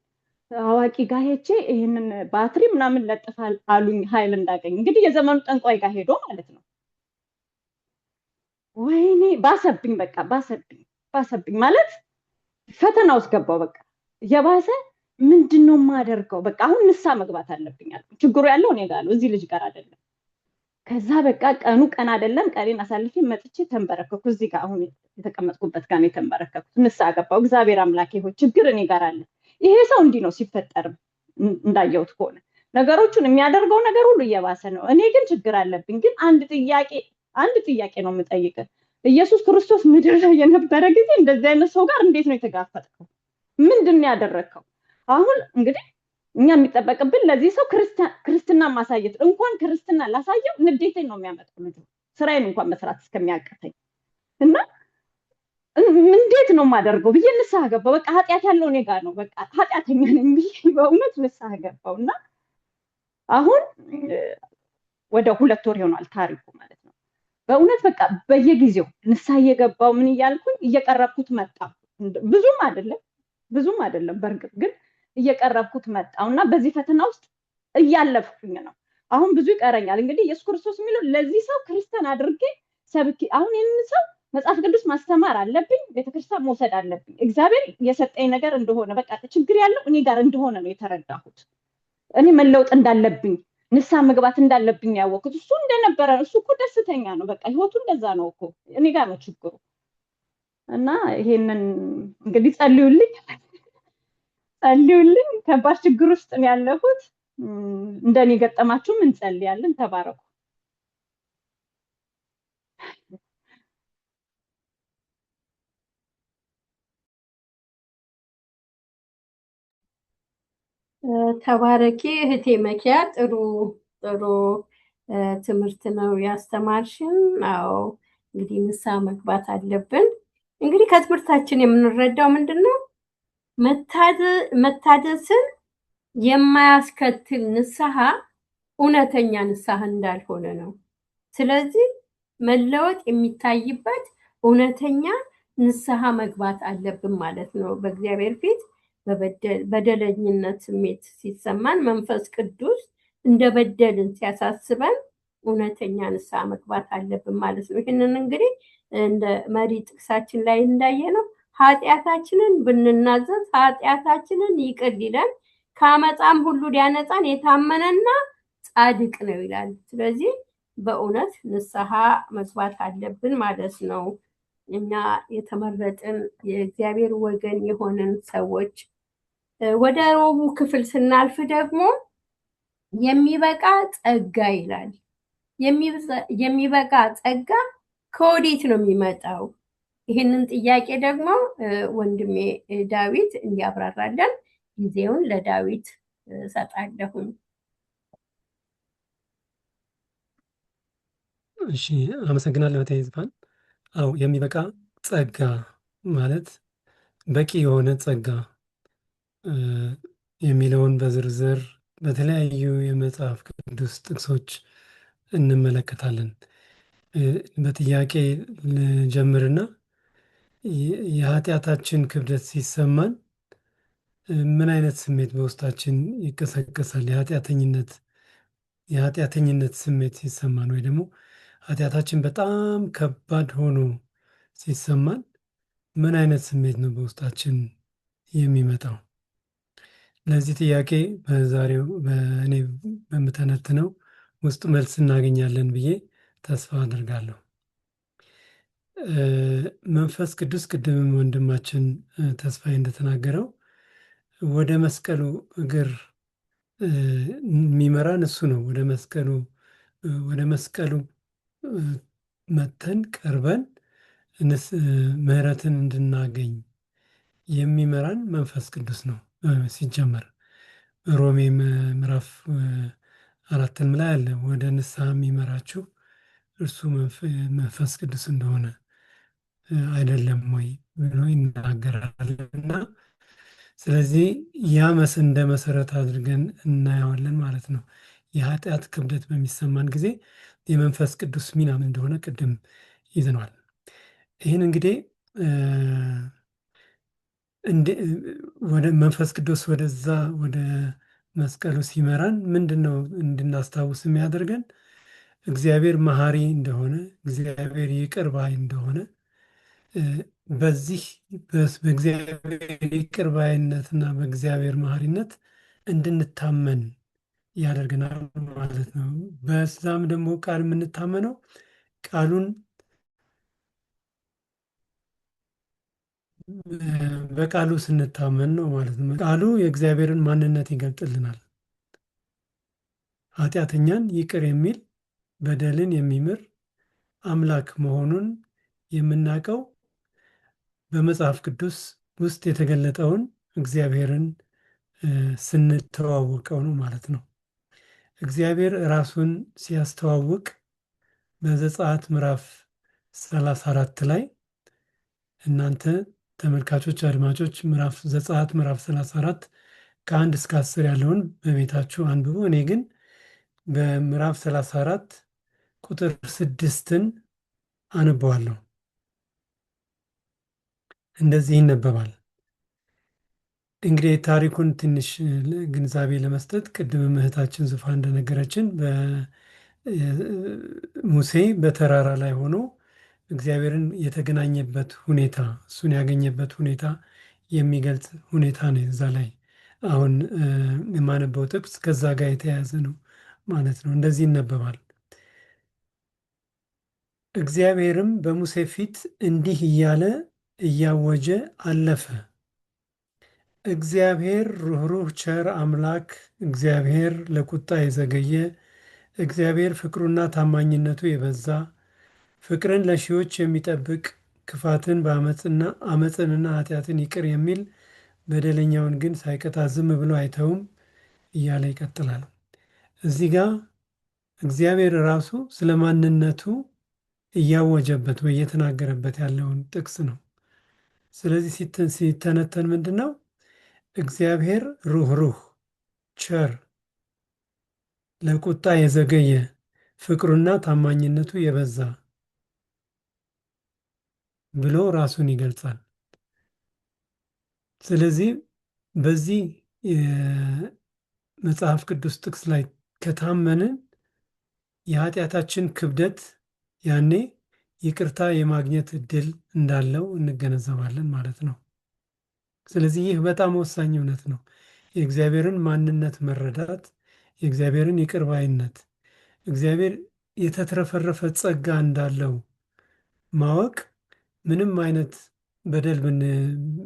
አዋቂ ጋር ሄጄ ይሄንን ባትሪ ምናምን ለጥፋል አሉኝ፣ ኃይል እንዳገኝ። እንግዲህ የዘመኑ ጠንቋይ ጋር ሄዶ ማለት ነው። ወይኔ ባሰብኝ፣ በቃ ባሰብኝ ማለት ፈተና ውስጥ ገባው። በቃ የባሰ ምንድነው የማደርገው? በቃ አሁን ንስሐ መግባት አለብኝ አልኩኝ። ችግሩ ያለው እኔ ጋር ነው፣ እዚህ ልጅ ጋር አይደለም። ከዛ በቃ ቀን አይደለም ቀሌን አሳልፌ መጥቼ ተንበረከኩ። እዚህ ጋር አሁን የተቀመጥኩበት ጋር ነው የተንበረከኩት። ንስሐ ገባው። እግዚአብሔር አምላኬ ሆይ ችግር እኔ ጋር አለ። ይሄ ሰው እንዲህ ነው ሲፈጠርም እንዳየሁት ከሆነ ነገሮቹን የሚያደርገው ነገር ሁሉ እየባሰ ነው። እኔ ግን ችግር አለብኝ። ግን አንድ ጥያቄ ነው የምጠይቅህ። ኢየሱስ ክርስቶስ ምድር ላይ የነበረ ጊዜ እንደዚህ አይነት ሰው ጋር እንዴት ነው የተጋፈጥከው? ምንድን ነው ያደረግከው? አሁን እንግዲህ እኛ የሚጠበቅብን ለዚህ ሰው ክርስትና ማሳየት። እንኳን ክርስትና ላሳየው ንዴቴን ነው የሚያመጣው ልጁ፣ ስራዬን እንኳን መስራት እስከሚያቅተኝ እና እንዴት ነው የማደርገው ብዬ ንስሐ ገባው። በቃ ኃጢአት ያለው እኔ ጋር ነው፣ በቃ ኃጢአተኛ ነኝ ብዬ በእውነት ንስሐ ገባው እና አሁን ወደ 2 ወር ይሆናል ታሪኩ ማለት ነው። በእውነት በቃ በየጊዜው ንስሐ እየገባው ምን እያልኩኝ እየቀረብኩት መጣ። ብዙም አይደለም በእርግጥ ግን እየቀረብኩት መጣው እና በዚህ ፈተና ውስጥ እያለፍኩኝ ነው። አሁን ብዙ ይቀረኛል። እንግዲህ ኢየሱስ ክርስቶስ የሚለው ለዚህ ሰው ክርስቲያን አድርጌ ሰብኬ አሁን ይህንን ሰው መጽሐፍ ቅዱስ ማስተማር አለብኝ፣ ቤተክርስቲያን መውሰድ አለብኝ። እግዚአብሔር የሰጠኝ ነገር እንደሆነ በቃ ችግር ያለው እኔ ጋር እንደሆነ ነው የተረዳሁት። እኔ መለወጥ እንዳለብኝ ንስሐ መግባት እንዳለብኝ ያወቅሁት። እሱ እንደነበረ እሱ እኮ ደስተኛ ነው፣ በቃ ህይወቱ እንደዛ ነው እኮ፣ እኔ ጋር ነው ችግሩ። እና ይሄንን እንግዲህ ጸልዩልኝ፣ ከባድ ችግር ውስጥ ነው ያለሁት። እንደኔ ገጠማችሁም እንጸልያለን። ተባረኩ። ተባረኪ እህቴ መኪያ። ጥሩ ትምህርት ነው ያስተማርሽን። አዎ እንግዲህ ንስሐ መግባት አለብን። እንግዲህ ከትምህርታችን የምንረዳው ምንድነው? መታደስን የማያስከትል ንስሐ እውነተኛ ንስሐ እንዳልሆነ ነው። ስለዚህ መለወጥ የሚታይበት እውነተኛ ንስሐ መግባት አለብን ማለት ነው። በእግዚአብሔር ፊት በደለኝነት ስሜት ሲሰማን መንፈስ ቅዱስ እንደበደልን ሲያሳስበን እውነተኛ ንስሐ መግባት አለብን ማለት ነው። ይህንን እንግዲህ እንደ መሪ ጥቅሳችን ላይ እንዳየነው ኃጢአታችንን ብንናዘዝ ኃጢአታችንን ይቅር ሊለን ከአመፃም ሁሉ ሊያነጻን የታመነና ጻድቅ ነው ይላል። ስለዚህ በእውነት ንስሐ መግባት አለብን ማለት ነው። እኛ የተመረጥን የእግዚአብሔር ወገን የሆንን ሰዎች። ወደ ሮቡ ክፍል ስናልፍ ደግሞ የሚበቃ ጸጋ ይላል። የሚበቃ ጸጋ ከወዴት ነው የሚመጣው? ይህንን ጥያቄ ደግሞ ወንድሜ ዳዊት እንዲያብራራለን ጊዜውን ለዳዊት እሰጣለሁኝ። እሺ፣ አመሰግናለሁ እህቴ ዝፋን። አዎ የሚበቃ ጸጋ ማለት በቂ የሆነ ጸጋ የሚለውን በዝርዝር በተለያዩ የመጽሐፍ ቅዱስ ጥቅሶች እንመለከታለን። በጥያቄ ልጀምርና የኃጢአታችን ክብደት ሲሰማን ምን አይነት ስሜት በውስጣችን ይቀሰቀሳል? የኃጢአተኝነት ስሜት ሲሰማን ወይ ደግሞ ኃጢአታችን በጣም ከባድ ሆኖ ሲሰማን ምን አይነት ስሜት ነው በውስጣችን የሚመጣው? ለዚህ ጥያቄ በዛሬው በእኔ በምተነትነው ውስጥ መልስ እናገኛለን ብዬ ተስፋ አድርጋለሁ። መንፈስ ቅዱስ ቅድምም ወንድማችን ተስፋዬ እንደተናገረው ወደ መስቀሉ እግር የሚመራን እሱ ነው። ወደ መስቀሉ መተን ቀርበን ምህረትን እንድናገኝ የሚመራን መንፈስ ቅዱስ ነው። ሲጀመር ሮሜ ምዕራፍ 4 ላይ አለ ወደ ንስሐ የሚመራችሁ እርሱ መንፈስ ቅዱስ እንደሆነ አይደለም ወይ ብሎ ይናገራል። እና ስለዚህ ያ እንደ መሰረት አድርገን እናየዋለን ማለት ነው። የኃጢአት ክብደት በሚሰማን ጊዜ የመንፈስ ቅዱስ ሚና ምን እንደሆነ ቅድም ይዘነዋል። ይህን እንግዲህ ወደ መንፈስ ቅዱስ ወደዛ ወደ መስቀሉ ሲመራን ምንድን ነው እንድናስታውስ የሚያደርገን? እግዚአብሔር መሐሪ እንደሆነ፣ እግዚአብሔር ይቅር ባይ እንደሆነ በዚህ በእግዚአብሔር ይቅር ባይነትና በእግዚአብሔር መሐሪነት እንድንታመን ያደርገናል ማለት ነው። በዛም ደግሞ ቃል የምንታመነው ቃሉን በቃሉ ስንታመን ነው ማለት ነው። ቃሉ የእግዚአብሔርን ማንነት ይገልጥልናል። ኃጢአተኛን ይቅር የሚል በደልን የሚምር አምላክ መሆኑን የምናውቀው በመጽሐፍ ቅዱስ ውስጥ የተገለጠውን እግዚአብሔርን ስንተዋወቀው ነው ማለት ነው። እግዚአብሔር ራሱን ሲያስተዋውቅ በዘጸአት ምዕራፍ 34 ላይ እናንተ ተመልካቾች፣ አድማጮች ዘጸአት ምዕራፍ 34 ከ1 እስከ 10 ያለውን በቤታችሁ አንብቡ። እኔ ግን በምዕራፍ 34 ቁጥር 6ን አነበዋለሁ። እንደዚህ ይነበባል። እንግዲህ ታሪኩን ትንሽ ግንዛቤ ለመስጠት ቅድም እህታችን ዙፋን እንደነገረችን ሙሴ በተራራ ላይ ሆኖ እግዚአብሔርን የተገናኘበት ሁኔታ፣ እሱን ያገኘበት ሁኔታ የሚገልጽ ሁኔታ ነው። እዛ ላይ አሁን የማነበው ጥቅስ ከዛ ጋር የተያያዘ ነው ማለት ነው። እንደዚህ ይነበባል። እግዚአብሔርም በሙሴ ፊት እንዲህ እያለ እያወጀ አለፈ። እግዚአብሔር ሩኅሩህ ቸር አምላክ፣ እግዚአብሔር ለቁጣ የዘገየ፣ እግዚአብሔር ፍቅሩና ታማኝነቱ የበዛ፣ ፍቅርን ለሺዎች የሚጠብቅ፣ ክፋትን አመፅንና ኃጢአትን ይቅር የሚል፣ በደለኛውን ግን ሳይቀጣ ዝም ብሎ አይተውም እያለ ይቀጥላል። እዚህ ጋር እግዚአብሔር ራሱ ስለ ማንነቱ እያወጀበት ወይ እየተናገረበት ያለውን ጥቅስ ነው። ስለዚህ ሲተነተን ምንድን ነው? እግዚአብሔር ሩኅሩህ ቸር፣ ለቁጣ የዘገየ፣ ፍቅሩና ታማኝነቱ የበዛ ብሎ ራሱን ይገልጻል። ስለዚህ በዚህ የመጽሐፍ ቅዱስ ጥቅስ ላይ ከታመንን የኃጢአታችን ክብደት ያኔ ይቅርታ የማግኘት እድል እንዳለው እንገነዘባለን ማለት ነው። ስለዚህ ይህ በጣም ወሳኝ እውነት ነው። የእግዚአብሔርን ማንነት መረዳት፣ የእግዚአብሔርን ይቅር ባይነት፣ እግዚአብሔር የተትረፈረፈ ጸጋ እንዳለው ማወቅ ምንም አይነት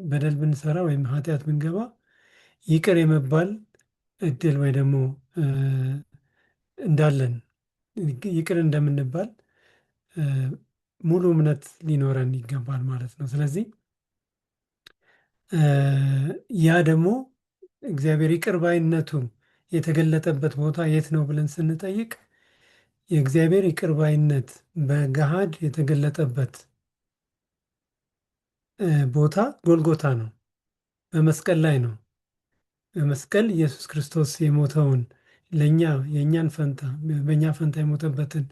በደል ብንሰራ ወይም ኃጢአት ብንገባ ይቅር የመባል እድል ወይ ደግሞ እንዳለን ይቅር እንደምንባል ሙሉ እምነት ሊኖረን ይገባል ማለት ነው። ስለዚህ ያ ደግሞ እግዚአብሔር ይቅር ባይነቱ የተገለጠበት ቦታ የት ነው ብለን ስንጠይቅ የእግዚአብሔር ይቅር ባይነት በገሃድ የተገለጠበት ቦታ ጎልጎታ ነው፣ በመስቀል ላይ ነው። በመስቀል ኢየሱስ ክርስቶስ የሞተውን ለእኛ የእኛን ፈንታ በእኛ ፈንታ የሞተበትን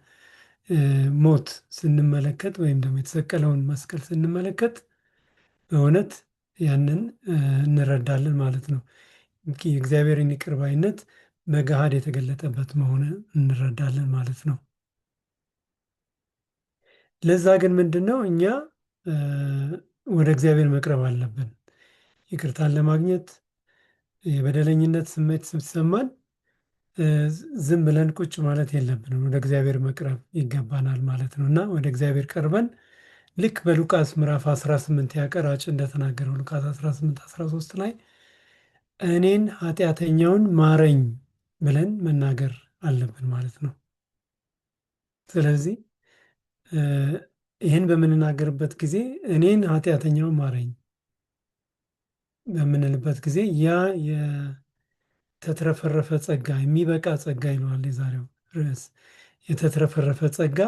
ሞት ስንመለከት ወይም ደግሞ የተሰቀለውን መስቀል ስንመለከት በእውነት ያንን እንረዳለን ማለት ነው። የእግዚአብሔርን ይቅር ባይነት በገሃድ የተገለጠበት መሆን እንረዳለን ማለት ነው። ለዛ ግን ምንድን ነው እኛ ወደ እግዚአብሔር መቅረብ አለብን። ይቅርታን ለማግኘት የበደለኝነት ስሜት ሲሰማን ዝም ብለን ቁጭ ማለት የለብንም። ወደ እግዚአብሔር መቅረብ ይገባናል ማለት ነው እና ወደ እግዚአብሔር ቀርበን ልክ በሉቃስ ምዕራፍ 18 ያቀራጭ እንደተናገረው ሉቃስ 18 13 ላይ እኔን ኃጢአተኛውን ማረኝ ብለን መናገር አለብን ማለት ነው። ስለዚህ ይህን በምንናገርበት ጊዜ እኔን ኃጢአተኛውን ማረኝ በምንልበት ጊዜ ያ የተትረፈረፈ ጸጋ የሚበቃ ጸጋ ይለዋል የዛሬው ርዕስ። የተትረፈረፈ ጸጋ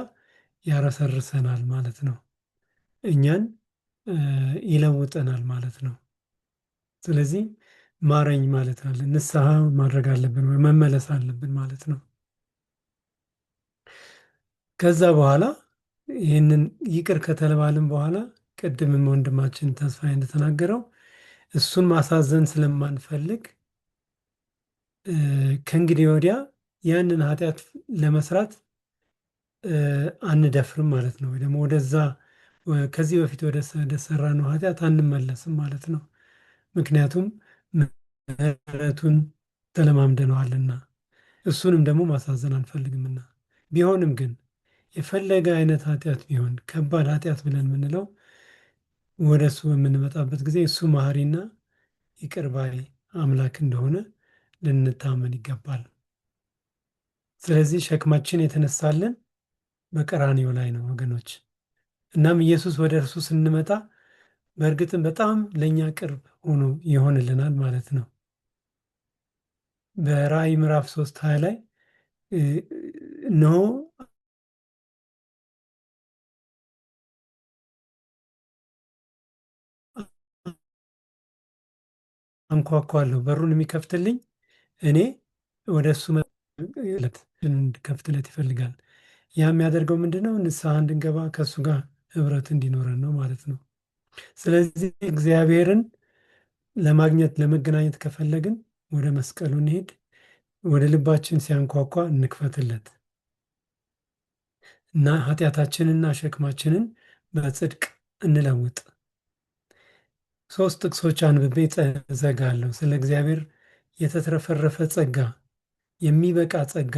ያረሰርሰናል ማለት ነው። እኛን ይለውጠናል ማለት ነው። ስለዚህ ማረኝ ማለት አለ ንስሐ ማድረግ አለብን ወይ መመለስ አለብን ማለት ነው። ከዛ በኋላ ይህንን ይቅር ከተባልን በኋላ ቅድምም ወንድማችን ተስፋዬ እንደተናገረው እሱን ማሳዘን ስለማንፈልግ ከእንግዲህ ወዲያ ያንን ኃጢአት ለመስራት አንደፍርም ማለት ነው። ወይ ደግሞ ወደዛ ከዚህ በፊት ወደ ሰራነው ኃጢአት አንመለስም ማለት ነው። ምክንያቱም ምሕረቱን ተለማምደነዋልና እሱንም ደግሞ ማሳዘን አንፈልግምና። ቢሆንም ግን የፈለገ አይነት ኃጢአት ቢሆን ከባድ ኃጢአት ብለን የምንለው ወደ እሱ በምንመጣበት ጊዜ እሱ መሐሪና ይቅር ባይ አምላክ እንደሆነ ልንታመን ይገባል። ስለዚህ ሸክማችን የተነሳልን በቀራንዮ ላይ ነው ወገኖች። እናም ኢየሱስ ወደ እርሱ ስንመጣ በእርግጥም በጣም ለእኛ ቅርብ ሆኖ ይሆንልናል ማለት ነው። በራእይ ምዕራፍ 3:20 ላይ እነሆ አንኳኳለሁ፣ በሩን የሚከፍትልኝ እኔ ወደ እሱ እንድከፍትለት ይፈልጋል። ያ የሚያደርገው ምንድነው? ንስሐ እንድንገባ ከእሱ ጋር ህብረት እንዲኖረን ነው ማለት ነው። ስለዚህ እግዚአብሔርን ለማግኘት ለመገናኘት ከፈለግን ወደ መስቀሉ እንሄድ፣ ወደ ልባችን ሲያንኳኳ እንክፈትለት እና ኃጢአታችንና ሸክማችንን በጽድቅ እንለውጥ። 3 ጥቅሶች አንብቤ እዘጋለሁ። ስለ እግዚአብሔር የተትረፈረፈ ጸጋ፣ የሚበቃ ጸጋ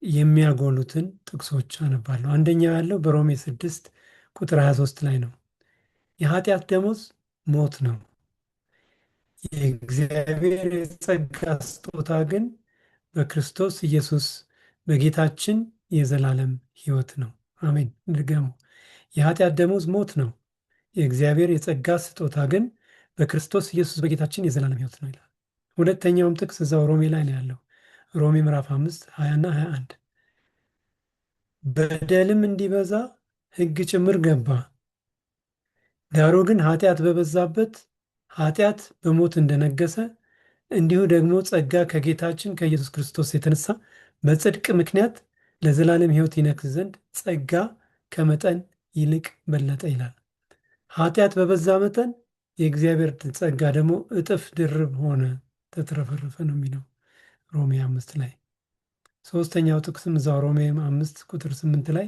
የሚያጎሉትን ጥቅሶች አነባለሁ። አንደኛው ያለው በሮሜ 6 ቁጥር 23 ላይ ነው። የኃጢአት ደሞዝ ሞት ነው፣ የእግዚአብሔር የጸጋ ስጦታ ግን በክርስቶስ ኢየሱስ በጌታችን የዘላለም ሕይወት ነው። አሜን። ድገመው። የኃጢአት ደሞዝ ሞት ነው፣ የእግዚአብሔር የጸጋ ስጦታ ግን በክርስቶስ ኢየሱስ በጌታችን የዘላለም ሕይወት ነው ይላል። ሁለተኛውም ጥቅስ እዛው ሮሜ ላይ ነው ያለው። ሮሜ ምዕራፍ 5 20 እና 21 በደልም እንዲበዛ ሕግ ጭምር ገባ፣ ዳሩ ግን ኃጢአት በበዛበት ኃጢአት በሞት እንደነገሰ እንዲሁ ደግሞ ጸጋ ከጌታችን ከኢየሱስ ክርስቶስ የተነሳ በጽድቅ ምክንያት ለዘላለም ሕይወት ይነግስ ዘንድ ጸጋ ከመጠን ይልቅ በለጠ ይላል። ኃጢአት በበዛ መጠን የእግዚአብሔር ጸጋ ደግሞ እጥፍ ድርብ ሆነ፣ ተትረፈረፈ ነው የሚለው ሮሜ 5 ላይ። ሶስተኛው ጥቅስም እዛው ሮሜ 5 ቁጥር 8 ላይ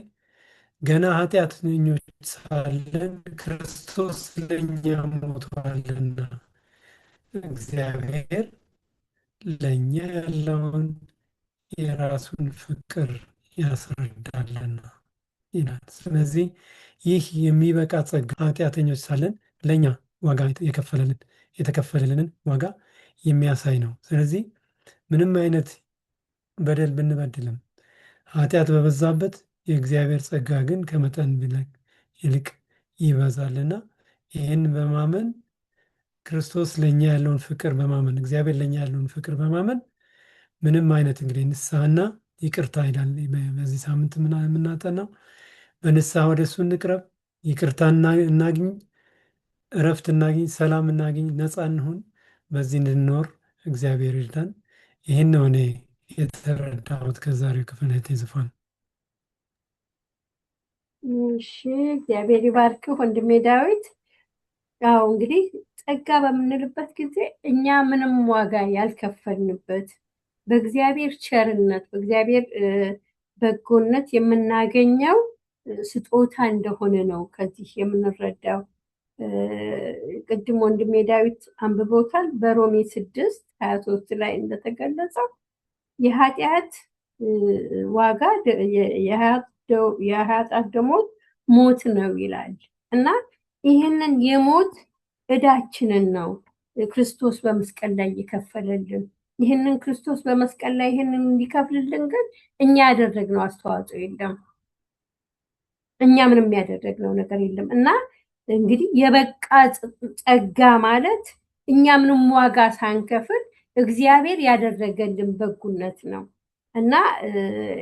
ገና ኃጢአተኞች ሳለን ክርስቶስ ለእኛ ሞቷልና እግዚአብሔር ለእኛ ያለውን የራሱን ፍቅር ያስረዳልና ይላል። ስለዚህ ይህ የሚበቃ ጸጋ ኃጢአተኞች ሳለን ለእኛ ዋጋ የተከፈለልንን ዋጋ የሚያሳይ ነው። ስለዚህ ምንም አይነት በደል ብንበድልም ኃጢአት በበዛበት የእግዚአብሔር ጸጋ ግን ከመጠን ይልቅ ይበዛልና ይህን በማመን ክርስቶስ ለኛ ያለውን ፍቅር በማመን እግዚአብሔር ለኛ ያለውን ፍቅር በማመን ምንም አይነት እንግዲህ ንስሐና ይቅርታ ይላል በዚህ ሳምንት የምናጠናው። በንስሐ ወደ እሱ እንቅረብ፣ ይቅርታ እናግኝ፣ እረፍት እናግኝ፣ ሰላም እናግኝ፣ ነፃ እንሁን። በዚህ እንድንኖር እግዚአብሔር ይርዳን። ይህን ነው እኔ የተረዳሁት ከዛሬው ክፍል ዝፋን። እሺ እግዚአብሔር ይባርክ ወንድሜ ዳዊት። ያው እንግዲህ ጸጋ በምንልበት ጊዜ እኛ ምንም ዋጋ ያልከፈልንበት በእግዚአብሔር ቸርነት በእግዚአብሔር በጎነት የምናገኘው ስጦታ እንደሆነ ነው ከዚህ የምንረዳው። ቅድም ወንድሜ ዳዊት አንብቦታል። በሮሜ 6:23 ላይ እንደተገለጸው የኃጢአት ዋጋ የኃጢአት ደሞዝ ሞት ነው ይላል እና ይህንን የሞት ዕዳችንን ነው ክርስቶስ በመስቀል ላይ የከፈለልን። ይህንን ክርስቶስ በመስቀል ላይ ይህንን እንዲከፍልልን ግን እኛ ያደረግነው አስተዋጽኦ የለም። እኛ ምንም ያደረግነው ነገር የለም እና እንግዲህ የበቃ ጸጋ ማለት እኛ ምንም ዋጋ ሳንከፍል እግዚአብሔር ያደረገልን በጎነት ነው እና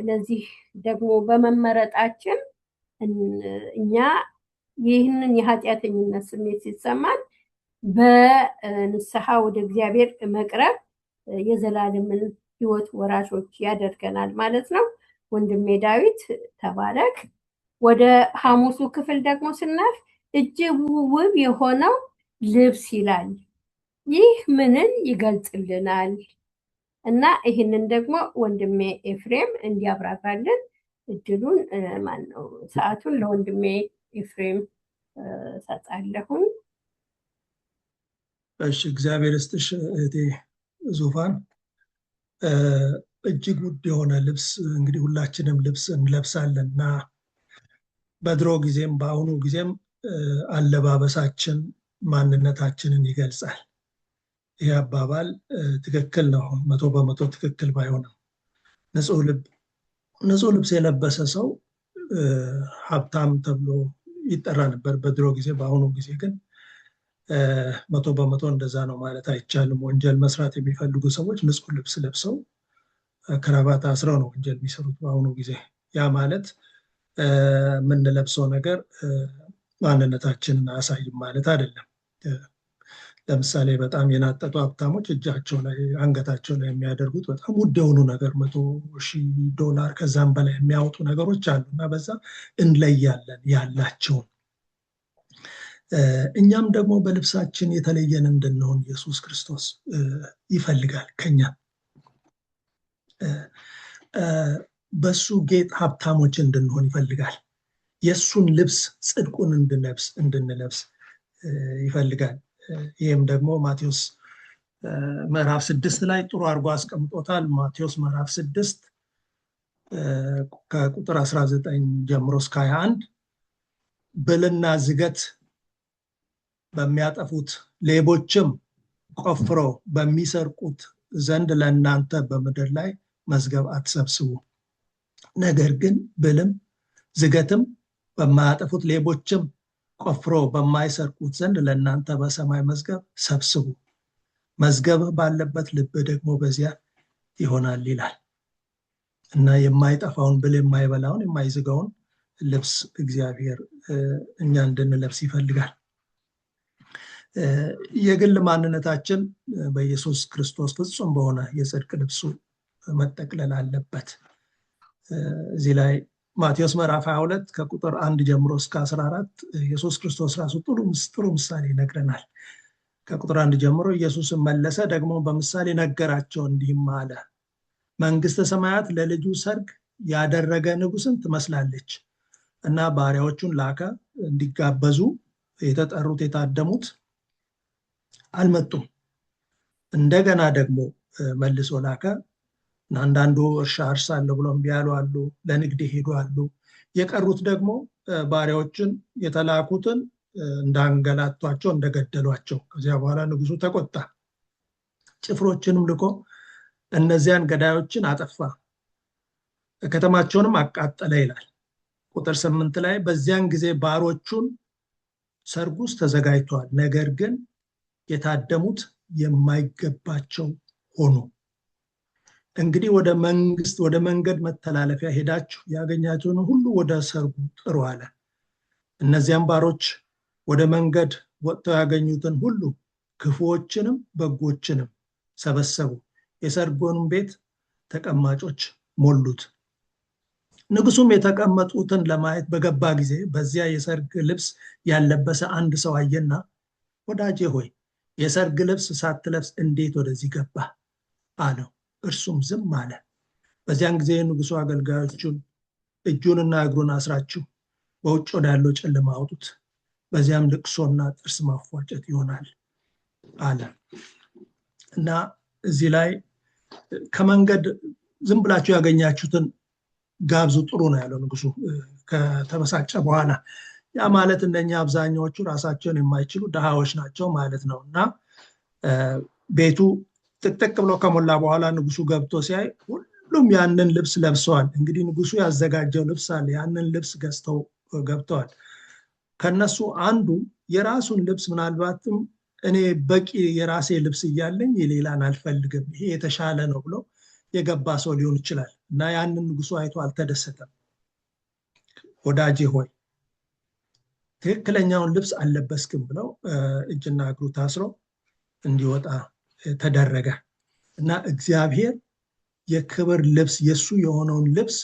ለዚህ ደግሞ በመመረጣችን እኛ ይህንን የኃጢአተኝነት ስሜት ሲሰማን በንስሐ ወደ እግዚአብሔር መቅረብ የዘላለምን ሕይወት ወራሾች ያደርገናል ማለት ነው። ወንድሜ ዳዊት ተባረክ። ወደ ሐሙሱ ክፍል ደግሞ ስናልፍ እጅግ ውብ የሆነው ልብስ ይላል። ይህ ምንን ይገልጽልናል? እና ይህንን ደግሞ ወንድሜ ኤፍሬም እንዲያብራራልን እድሉን ሰዓቱን ለወንድሜ ኤፍሬም ሰጣለሁን። እሺ እግዚአብሔር ይስጥሽ እህቴ ዙፋን። እጅግ ውድ የሆነ ልብስ እንግዲህ ሁላችንም ልብስ እንለብሳለን እና በድሮ ጊዜም በአሁኑ ጊዜም አለባበሳችን ማንነታችንን ይገልጻል። ይህ አባባል ትክክል ነው፣ 100% ትክክል ባይሆንም ንጹህ ልብስ የለበሰ ሰው ሀብታም ተብሎ ይጠራ ነበር በድሮ ጊዜ። በአሁኑ ጊዜ ግን 100% እንደዛ ነው ማለት አይቻልም። ወንጀል መስራት የሚፈልጉ ሰዎች ንጹህ ልብስ ለብሰው ክራባት አስረው ነው ወንጀል የሚሰሩት በአሁኑ ጊዜ። ያ ማለት የምንለብሰው ነገር ማንነታችንን አያሳይም ማለት አይደለም። ለምሳሌ በጣም የናጠጡ ሀብታሞች እጃቸው ላይ አንገታቸው ላይ የሚያደርጉት በጣም ውድ የሆኑ ነገር $100,000 ከዛም በላይ የሚያወጡ ነገሮች አሉ እና በዛ እንለያለን ያላቸውን። እኛም ደግሞ በልብሳችን የተለየን እንድንሆን ኢየሱስ ክርስቶስ ይፈልጋል ከኛ። በሱ ጌጥ ሀብታሞች እንድንሆን ይፈልጋል። የሱን ልብስ ጽድቁን እንድንለብስ ይፈልጋል። ይህም ደግሞ ማቴዎስ ምዕራፍ 6 ላይ ጥሩ አድርጎ አስቀምጦታል። ማቴዎስ ምዕራፍ 6 ከቁጥር 19 ጀምሮ እስከ 21 ብልና ዝገት በሚያጠፉት ሌቦችም ቆፍረው በሚሰርቁት ዘንድ ለእናንተ በምድር ላይ መዝገብ አትሰብስቡ፣ ነገር ግን ብልም ዝገትም በማያጠፉት ሌቦችም ቆፍረው በማይሰርቁት ዘንድ ለእናንተ በሰማይ መዝገብ ሰብስቡ፣ መዝገብህ ባለበት ልብህ ደግሞ በዚያ ይሆናል ይላል እና የማይጠፋውን ብል የማይበላውን የማይዝጋውን ልብስ እግዚአብሔር እኛ እንድንለብስ ይፈልጋል። የግል ማንነታችን በኢየሱስ ክርስቶስ ፍጹም በሆነ የጽድቅ ልብሱ መጠቅለል አለበት። እዚህ ላይ ማቴዎስ ምዕራፍ 22 ከቁጥር 1 ጀምሮ እስከ 14 ኢየሱስ ክርስቶስ ራሱ ጥሩ ምሳሌ ይነግረናል። ከቁጥር 1 ጀምሮ ኢየሱስም መለሰ ደግሞ በምሳሌ ነገራቸው እንዲህም አለ፣ መንግስተ ሰማያት ለልጁ ሰርግ ያደረገ ንጉስን ትመስላለች እና ባሪያዎቹን ላከ፣ እንዲጋበዙ የተጠሩት የታደሙት አልመጡም። እንደገና ደግሞ መልሶ ላከ። አንዳንዱ እርሻ አርሳለሁ ብሎ እምቢ ያሉ አሉ፣ ለንግድ ሄዱ አሉ። የቀሩት ደግሞ ባሪያዎችን የተላኩትን እንዳንገላቷቸው እንደገደሏቸው። ከዚያ በኋላ ንጉሱ ተቆጣ፣ ጭፍሮችንም ልኮ እነዚያን ገዳዮችን አጠፋ፣ ከተማቸውንም አቃጠለ ይላል። ቁጥር 8 ላይ በዚያን ጊዜ ባሮቹን ሰርጉስ ተዘጋጅቷል፣ ነገር ግን የታደሙት የማይገባቸው ሆኑ። እንግዲህ ወደ መንገድ መተላለፊያ ሄዳችሁ ያገኛችሁን ሁሉ ወደ ሰርጉ ጥሩ አለ። እነዚያም ባሮች ወደ መንገድ ወጥተው ያገኙትን ሁሉ ክፉዎችንም በጎችንም ሰበሰቡ፣ የሰርጉንም ቤት ተቀማጮች ሞሉት። ንጉሱም የተቀመጡትን ለማየት በገባ ጊዜ በዚያ የሰርግ ልብስ ያለበሰ አንድ ሰው አየና፣ ወዳጄ ሆይ የሰርግ ልብስ ሳትለብስ እንዴት ወደዚህ ገባ አለው። እርሱም ዝም አለ። በዚያን ጊዜ ንጉሱ አገልጋዮቹን እጁንና እግሩን አስራችሁ በውጭ ወዳለው ጨለማ አውጡት፣ በዚያም ልቅሶና ጥርስ ማፏጨት ይሆናል አለ። እና እዚህ ላይ ከመንገድ ዝም ብላችሁ ያገኛችሁትን ጋብዙ ጥሩ ነው ያለው ንጉሱ ከተበሳጨ በኋላ። ያ ማለት እነኛ አብዛኛዎቹ ራሳቸውን የማይችሉ ድሃዎች ናቸው ማለት ነው። እና ቤቱ ጥቅጥቅ ብሎ ከሞላ በኋላ ንጉሱ ገብቶ ሲያይ ሁሉም ያንን ልብስ ለብሰዋል። እንግዲህ ንጉሱ ያዘጋጀው ልብስ አለ፣ ያንን ልብስ ገዝተው ገብተዋል። ከነሱ አንዱ የራሱን ልብስ ምናልባትም እኔ በቂ የራሴ ልብስ እያለኝ የሌላን አልፈልግም፣ ይሄ የተሻለ ነው ብሎ የገባ ሰው ሊሆን ይችላል። እና ያንን ንጉሱ አይቶ አልተደሰተም። ወዳጄ ሆይ ትክክለኛውን ልብስ አልለበስክም ብለው እጅና እግሩ ታስሮ እንዲወጣ ተደረገ። እና እግዚአብሔር የክብር ልብስ የሱ የሆነውን ልብስ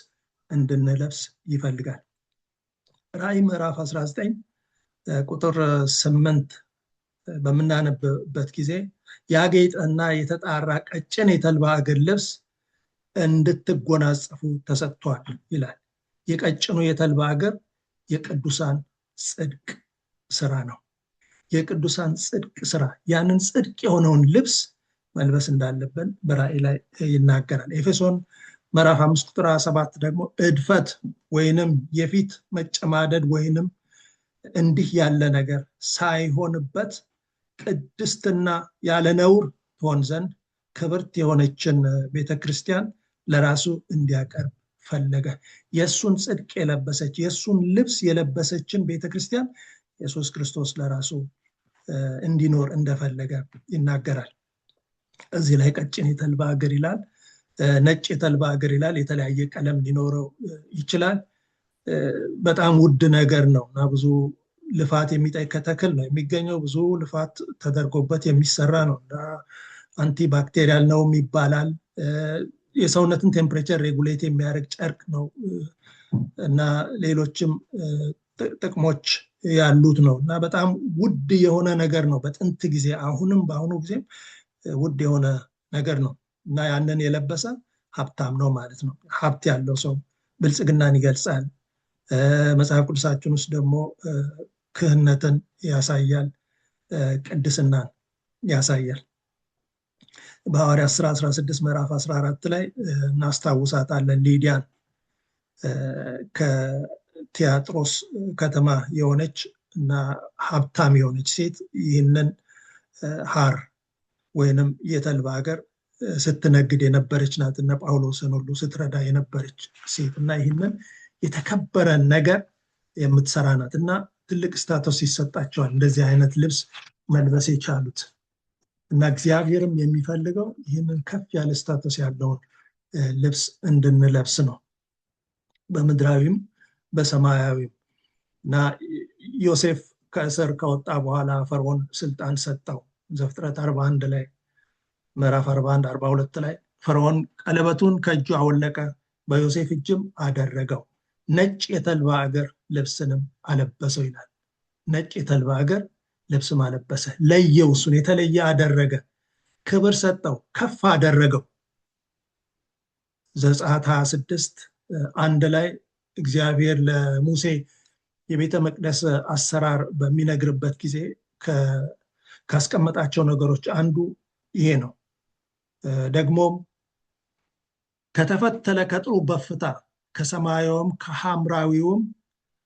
እንድንለብስ ይፈልጋል። ራዕይ ምዕራፍ 19 ቁጥር 8 በምናነብበት ጊዜ ያጌጠና የተጣራ ቀጭን የተልባ እግር ልብስ እንድትጎናጸፉ ተሰጥቷል ይላል። የቀጭኑ የተልባ እግር የቅዱሳን ጽድቅ ስራ ነው። የቅዱሳን ጽድቅ ስራ፣ ያንን ጽድቅ የሆነውን ልብስ መልበስ እንዳለብን በራዕይ ላይ ይናገራል። ኤፌሶን ምዕራፍ 5 ቁጥር 7 ደግሞ እድፈት ወይንም የፊት መጨማደድ ወይንም እንዲህ ያለ ነገር ሳይሆንበት ቅድስትና ያለ ነውር ትሆን ዘንድ ክብርት የሆነችን ቤተክርስቲያን ለራሱ እንዲያቀርብ ፈለገ። የእሱን ጽድቅ የለበሰች የእሱን ልብስ የለበሰችን ቤተክርስቲያን ኢየሱስ ክርስቶስ ለራሱ እንዲኖር እንደፈለገ ይናገራል። እዚህ ላይ ቀጭን የተልባ እግር ይላል፣ ነጭ የተልባ እግር ይላል። የተለያየ ቀለም ሊኖረው ይችላል። በጣም ውድ ነገር ነው እና ብዙ ልፋት የሚጠይቅ ተክል ነው። የሚገኘው ብዙ ልፋት ተደርጎበት የሚሰራ ነው። አንቲባክቴሪያል ነው ይባላል። የሰውነትን ቴምፕሬቸር ሬጉሌት የሚያደርግ ጨርቅ ነው እና ሌሎችም ጥቅሞች ያሉት ነው እና በጣም ውድ የሆነ ነገር ነው በጥንት ጊዜ። አሁንም በአሁኑ ጊዜም ውድ የሆነ ነገር ነው እና ያንን የለበሰ ሀብታም ነው ማለት ነው። ሀብት ያለው ሰው ብልጽግናን ይገልጻል። መጽሐፍ ቅዱሳችን ውስጥ ደግሞ ክህነትን ያሳያል፣ ቅድስናን ያሳያል። በሐዋርያት ሥራ 16 ምዕራፍ 14 ላይ እናስታውሳታለን። ሊዲያን ከቲያጥሮስ ከተማ የሆነች እና ሀብታም የሆነች ሴት ይህንን ሐር ወይንም የተልባ እግር ስትነግድ የነበረች ናት እና ጳውሎስን ሁሉ ስትረዳ የነበረች ሴት እና ይህንን የተከበረ ነገር የምትሰራ ናት እና ትልቅ ስታተስ ይሰጣቸዋል እንደዚህ አይነት ልብስ መልበስ የቻሉት። እና እግዚአብሔርም የሚፈልገው ይህንን ከፍ ያለ ስታተስ ያለውን ልብስ እንድንለብስ ነው፣ በምድራዊም በሰማያዊም። እና ዮሴፍ ከእስር ከወጣ በኋላ ፈርዖን ስልጣን ሰጠው። ዘፍጥረት 41 ላይ ምዕራፍ 41 42 ላይ ፈርዖን ቀለበቱን ከእጁ አወለቀ፣ በዮሴፍ እጅም አደረገው፣ ነጭ የተልባ እግር ልብስንም አለበሰው ይላል። ነጭ የተልባ እግር ልብስም አለበሰ፣ ለየው፣ እሱን የተለየ አደረገ፣ ክብር ሰጠው፣ ከፍ አደረገው። ዘጸአት 26 1 ላይ እግዚአብሔር ለሙሴ የቤተ መቅደስ አሰራር በሚነግርበት ጊዜ ካስቀመጣቸው ነገሮች አንዱ ይሄ ነው። ደግሞም ከተፈተለ ከጥሩ በፍታ ከሰማያዊም ከሐምራዊውም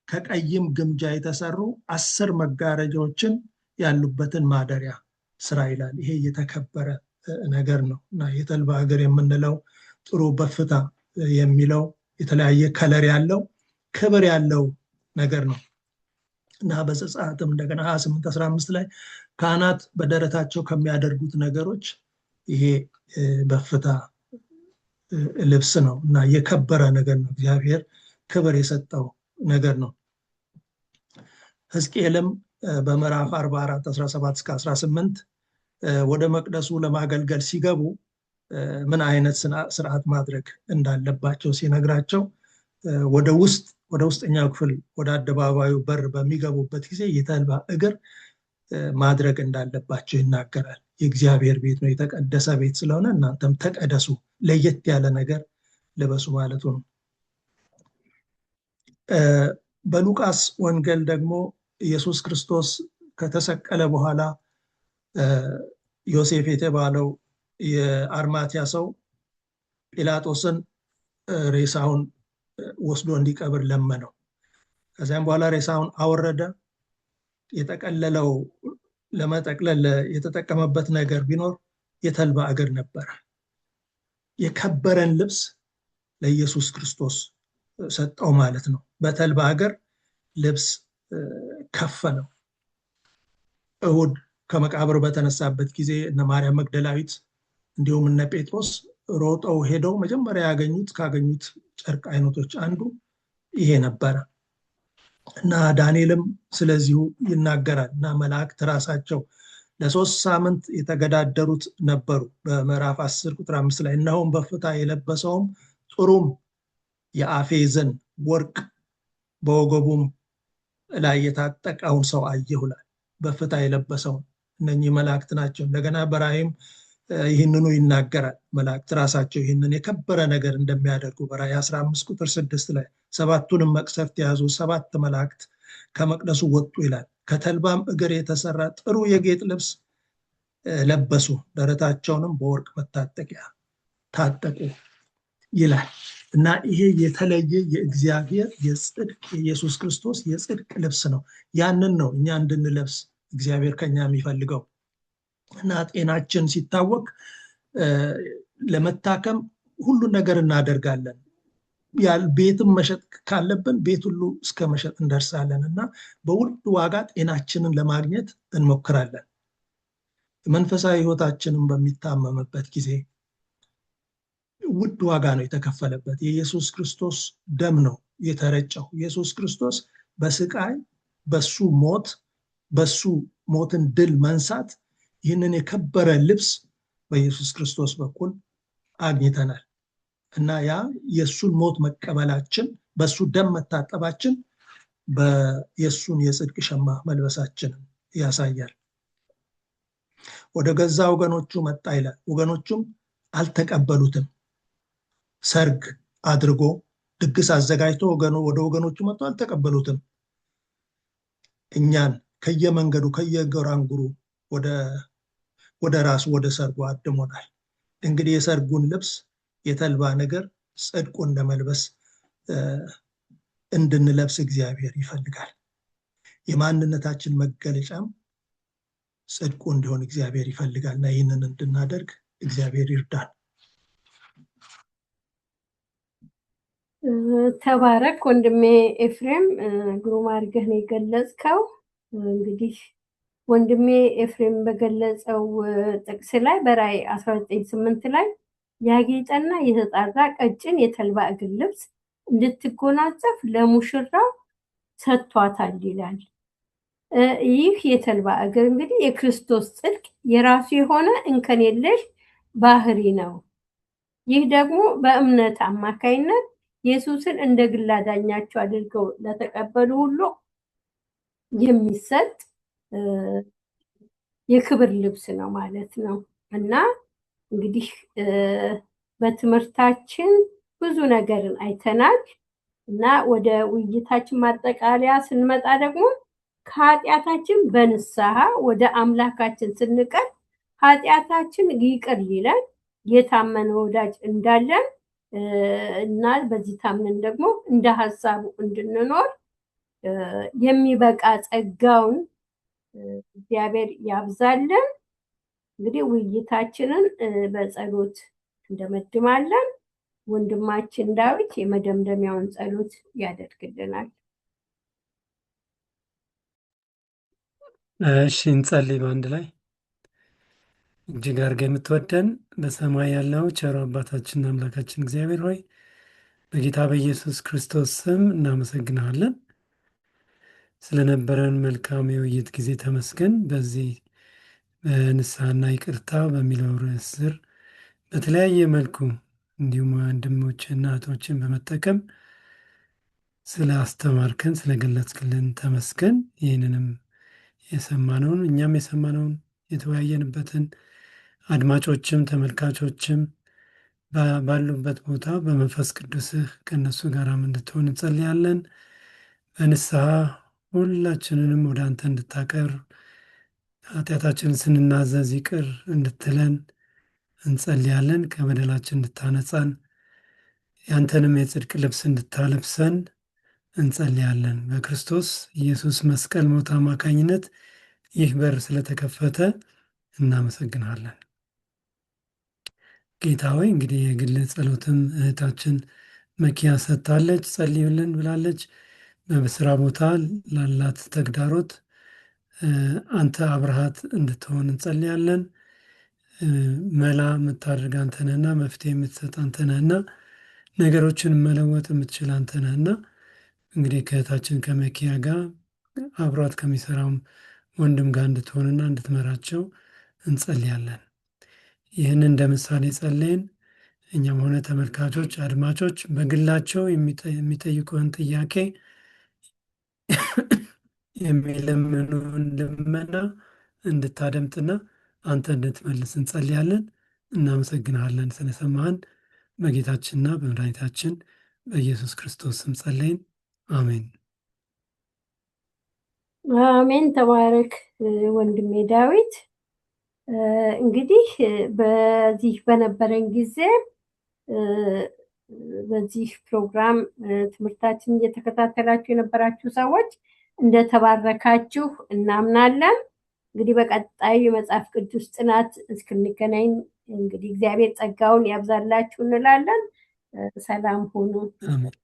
ከቀይም ግምጃ የተሰሩ 10 መጋረጃዎችን ያሉበትን ማደሪያ ስራ ይላል። ይሄ የተከበረ ነገር ነው እና የተልባ እግር የምንለው ጥሩ በፍታ የሚለው የተለያየ ከለር ያለው ክብር ያለው ነገር ነው። እና በዘጸአትም እንደገና 28:15 ላይ ካህናት በደረታቸው ከሚያደርጉት ነገሮች ይሄ በፍታ ልብስ ነው እና የከበረ ነገር ነው። እግዚአብሔር ክብር የሰጠው ነገር ነው። ሕዝቅኤልም በምዕራፍ 44:17-18 ወደ መቅደሱ ለማገልገል ሲገቡ ምን አይነት ስርዓት ማድረግ እንዳለባቸው ሲነግራቸው ወደ ውስጠኛው ክፍል ወደ አደባባዩ በር በሚገቡበት ጊዜ የተልባ እግር ማድረግ እንዳለባቸው ይናገራል። የእግዚአብሔር ቤት ነው፣ የተቀደሰ ቤት ስለሆነ እናንተም ተቀደሱ፣ ለየት ያለ ነገር ልበሱ ማለቱ ነው። በሉቃስ ወንጌል ደግሞ ኢየሱስ ክርስቶስ ከተሰቀለ በኋላ ዮሴፍ የተባለው የአርማትያ ሰው ጲላጦስን ሬሳውን ወስዶ እንዲቀብር ለመነው። ከዚያም በኋላ ሬሳውን አወረደ። የጠቀለለው ለመጠቅለል የተጠቀመበት ነገር ቢኖር የተልባ እግር ነበረ። የከበረን ልብስ ለኢየሱስ ክርስቶስ ሰጠው ማለት ነው። በተልባ እግር ልብስ ከፈለው። እሑድ ከመቃብር በተነሳበት ጊዜ እነ ማርያም መግደላዊት እንዲሁም እነ ጴጥሮስ ሮጠው ሄደው መጀመሪያ ካገኙት ጨርቅ አይነቶች አንዱ ይሄ ነበረ እና ዳንኤልም ስለዚሁ ይናገራል። እና መላእክት ራሳቸው ለ3 ሳምንት የተገዳደሩት ነበሩ። በምዕራፍ 10:5 ላይ እነሆም በፍታ የለበሰውም ጥሩም የአፌዝን ወርቅ በወገቡም ላይ የታጠቀውን ሰው አየሁላል። በፍታ የለበሰውን እነኚህ መላእክት ናቸው። እንደገና በራእይም ይህንኑ ይናገራል። መላእክት ራሳቸው ይህንን የከበረ ነገር እንደሚያደርጉ በራእይ 15:6 ላይ 7ቱንም መቅሰፍት የያዙ 7 መላእክት ከመቅደሱ ወጡ ይላል። ከተልባም እግር የተሰራ ጥሩ የጌጥ ልብስ ለበሱ፣ ደረታቸውንም በወርቅ መታጠቂያ ታጠቁ ይላል እና ይሄ የተለየ የእግዚአብሔር የጽድቅ የኢየሱስ ክርስቶስ የጽድቅ ልብስ ነው። ያንን ነው እኛ እንድንለብስ እግዚአብሔር ከኛ የሚፈልገው እና ጤናችን ሲታወቅ ለመታከም ሁሉን ነገር እናደርጋለን። ቤትም መሸጥ ካለብን ቤት ሁሉ እስከ መሸጥ እንደርሳለን እና በውድ ዋጋ ጤናችንን ለማግኘት እንሞክራለን። መንፈሳዊ ሕይወታችንን በሚታመምበት ጊዜ ውድ ዋጋ ነው የተከፈለበት። የኢየሱስ ክርስቶስ ደም ነው የተረጨው። ኢየሱስ ክርስቶስ በስቃይ በሱ ሞትን ድል መንሳት ይህንን የከበረ ልብስ በኢየሱስ ክርስቶስ በኩል አግኝተናል እና ያ የእሱን ሞት መቀበላችን፣ በሱ ደም መታጠባችን የእሱን የጽድቅ ሸማ መልበሳችንን ያሳያል። ወደ ገዛ ወገኖቹ መጣ ይላል። ወገኖቹም አልተቀበሉትም። ሰርግ አድርጎ ድግስ አዘጋጅቶ ወደ ወገኖቹ መጥቶ አልተቀበሉትም። እኛን ከየመንገዱ ከየገራንጉሩ ወደ ራሱ ወደ ሰርጉ አድሞናል። እንግዲህ የሰርጉን ልብስ የተልባ ነገር ጽድቁ እንደመልበስ እንድንለብስ እግዚአብሔር ይፈልጋል። የማንነታችን መገለጫም ጽድቁ እንዲሆን እግዚአብሔር ይፈልጋል እና ይህንን እንድናደርግ እግዚአብሔር ይርዳል። ተባረክ ወንድሜ ኤፍሬም፣ ግሩም አድርገህ ነው የገለጽከው። እንግዲህ ወንድሜ ኤፍሬም በገለጸው ጥቅስ ላይ በራእይ 19:8 ላይ ያጌጠና የተጣራ ቀጭን የተልባ እግር ልብስ እንድትጎናጸፍ ለሙሽራው ሰጥቷታል ይላል። ይህ የተልባ እግር እንግዲህ የክርስቶስ ጽድቅ የራሱ የሆነ እንከን የለሽ ባህሪ ነው። ይህ ደግሞ በእምነት አማካይነት ኢየሱስን እንደ ግል አዳኛቸው አድርገው ለተቀበሉ ሁሉ የሚሰጥ የክብር ልብስ ነው ማለት ነው እና እንግዲህ በትምህርታችን ብዙ ነገርን አይተናል እና ወደ ውይይታችን ማጠቃለያ ስንመጣ ደግሞ ከኃጢአታችን በንስሐ ወደ አምላካችን ስንቀርብ ኃጢአታችን ይቅር ሊለን የታመነ ወዳጅ እንዳለን እና በዚህ ታምነን ደግሞ እንደ ሐሳቡ እንድንኖር የሚበቃ ጸጋውን እግዚአብሔር ያብዛልን። እንግዲህ ውይይታችንን በጸሎት እንደመድማለን። ወንድማችን ዳዊት የመደምደሚያውን ጸሎት ያደርግልናል። እሺ እንጸልይ በአንድ ላይ። እጅግ አድርገህ የምትወደን በሰማይ ያለው ቸሮ አባታችንና አምላካችን እግዚአብሔር ሆይ በጌታ በኢየሱስ ክርስቶስ ስም እናመሰግንሃለን። ስለነበረን መልካም የውይይት ጊዜ ተመስገን። በዚህ ንስሐና ይቅርታ በሚለው ርዕስ ስር በተለያየ መልኩ እንዲሁም ወንድሞችና እህቶችን በመጠቀም ስለ አስተማርከን ስለገለጽክልን ተመስገን። ይህንንም የሰማነውን እኛም የሰማነውን የተወያየንበትን አድማጮችም ተመልካቾችም ባሉበት ቦታ በመንፈስ ቅዱስህ ከእነሱ ጋርም እንድትሆን እንጸልያለን። በንስሐ ሁላችንንም ወደ አንተ እንድታቀርብ ኃጢአታችንን ስንናዘዝ ይቅር እንድትለን እንጸልያለን። ከበደላችን እንድታነጻን ያንተንም የጽድቅ ልብስ እንድታለብሰን እንጸልያለን። በክርስቶስ ኢየሱስ መስቀል ሞት አማካኝነት ይህ በር ስለተከፈተ እናመሰግናለን። ጌታ ሆይ እንግዲህ የግል ጸሎትም እህታችን መኪያ ሰጥታለች፣ ጸልዩልን ብላለች። በስራ ቦታ ላላት ተግዳሮት አንተ አብርሃት እንድትሆን እንጸልያለን። መላ የምታደርግ አንተ ነህና፣ መፍትሄ የምትሰጥ አንተ ነህና፣ ነገሮችን መለወጥ የምትችል አንተ ነህና እንግዲህ ከእህታችን ከመኪያ ጋር አብሯት ከሚሰራውም ወንድም ጋር እንድትሆንና እንድትመራቸው እንጸልያለን። ይህን እንደ ምሳሌ ጸለይን። እኛም ሆነ ተመልካቾች፣ አድማጮች በግላቸው የሚጠይቁህን ጥያቄ የሚለምኑን ልመና እንድታደምጥና አንተ እንድትመልስ እንጸልያለን። እናመሰግንሃለን ስለሰማህን። በጌታችንና በመድኃኒታችን በኢየሱስ ክርስቶስ ስም ጸለይን። አሜን አሜን። ተባረክ ወንድሜ ዳዊት። እንግዲህ በዚህ በነበረን ጊዜ በዚህ ፕሮግራም ትምህርታችን እየተከታተላችሁ የነበራችሁ ሰዎች እንደተባረካችሁ እናምናለን። እንግዲህ በቀጣይ የመጽሐፍ ቅዱስ ጥናት እስክንገናኝ እንግዲህ እግዚአብሔር ጸጋውን ያብዛላችሁ እንላለን። ሰላም ሁኑ። አሜን።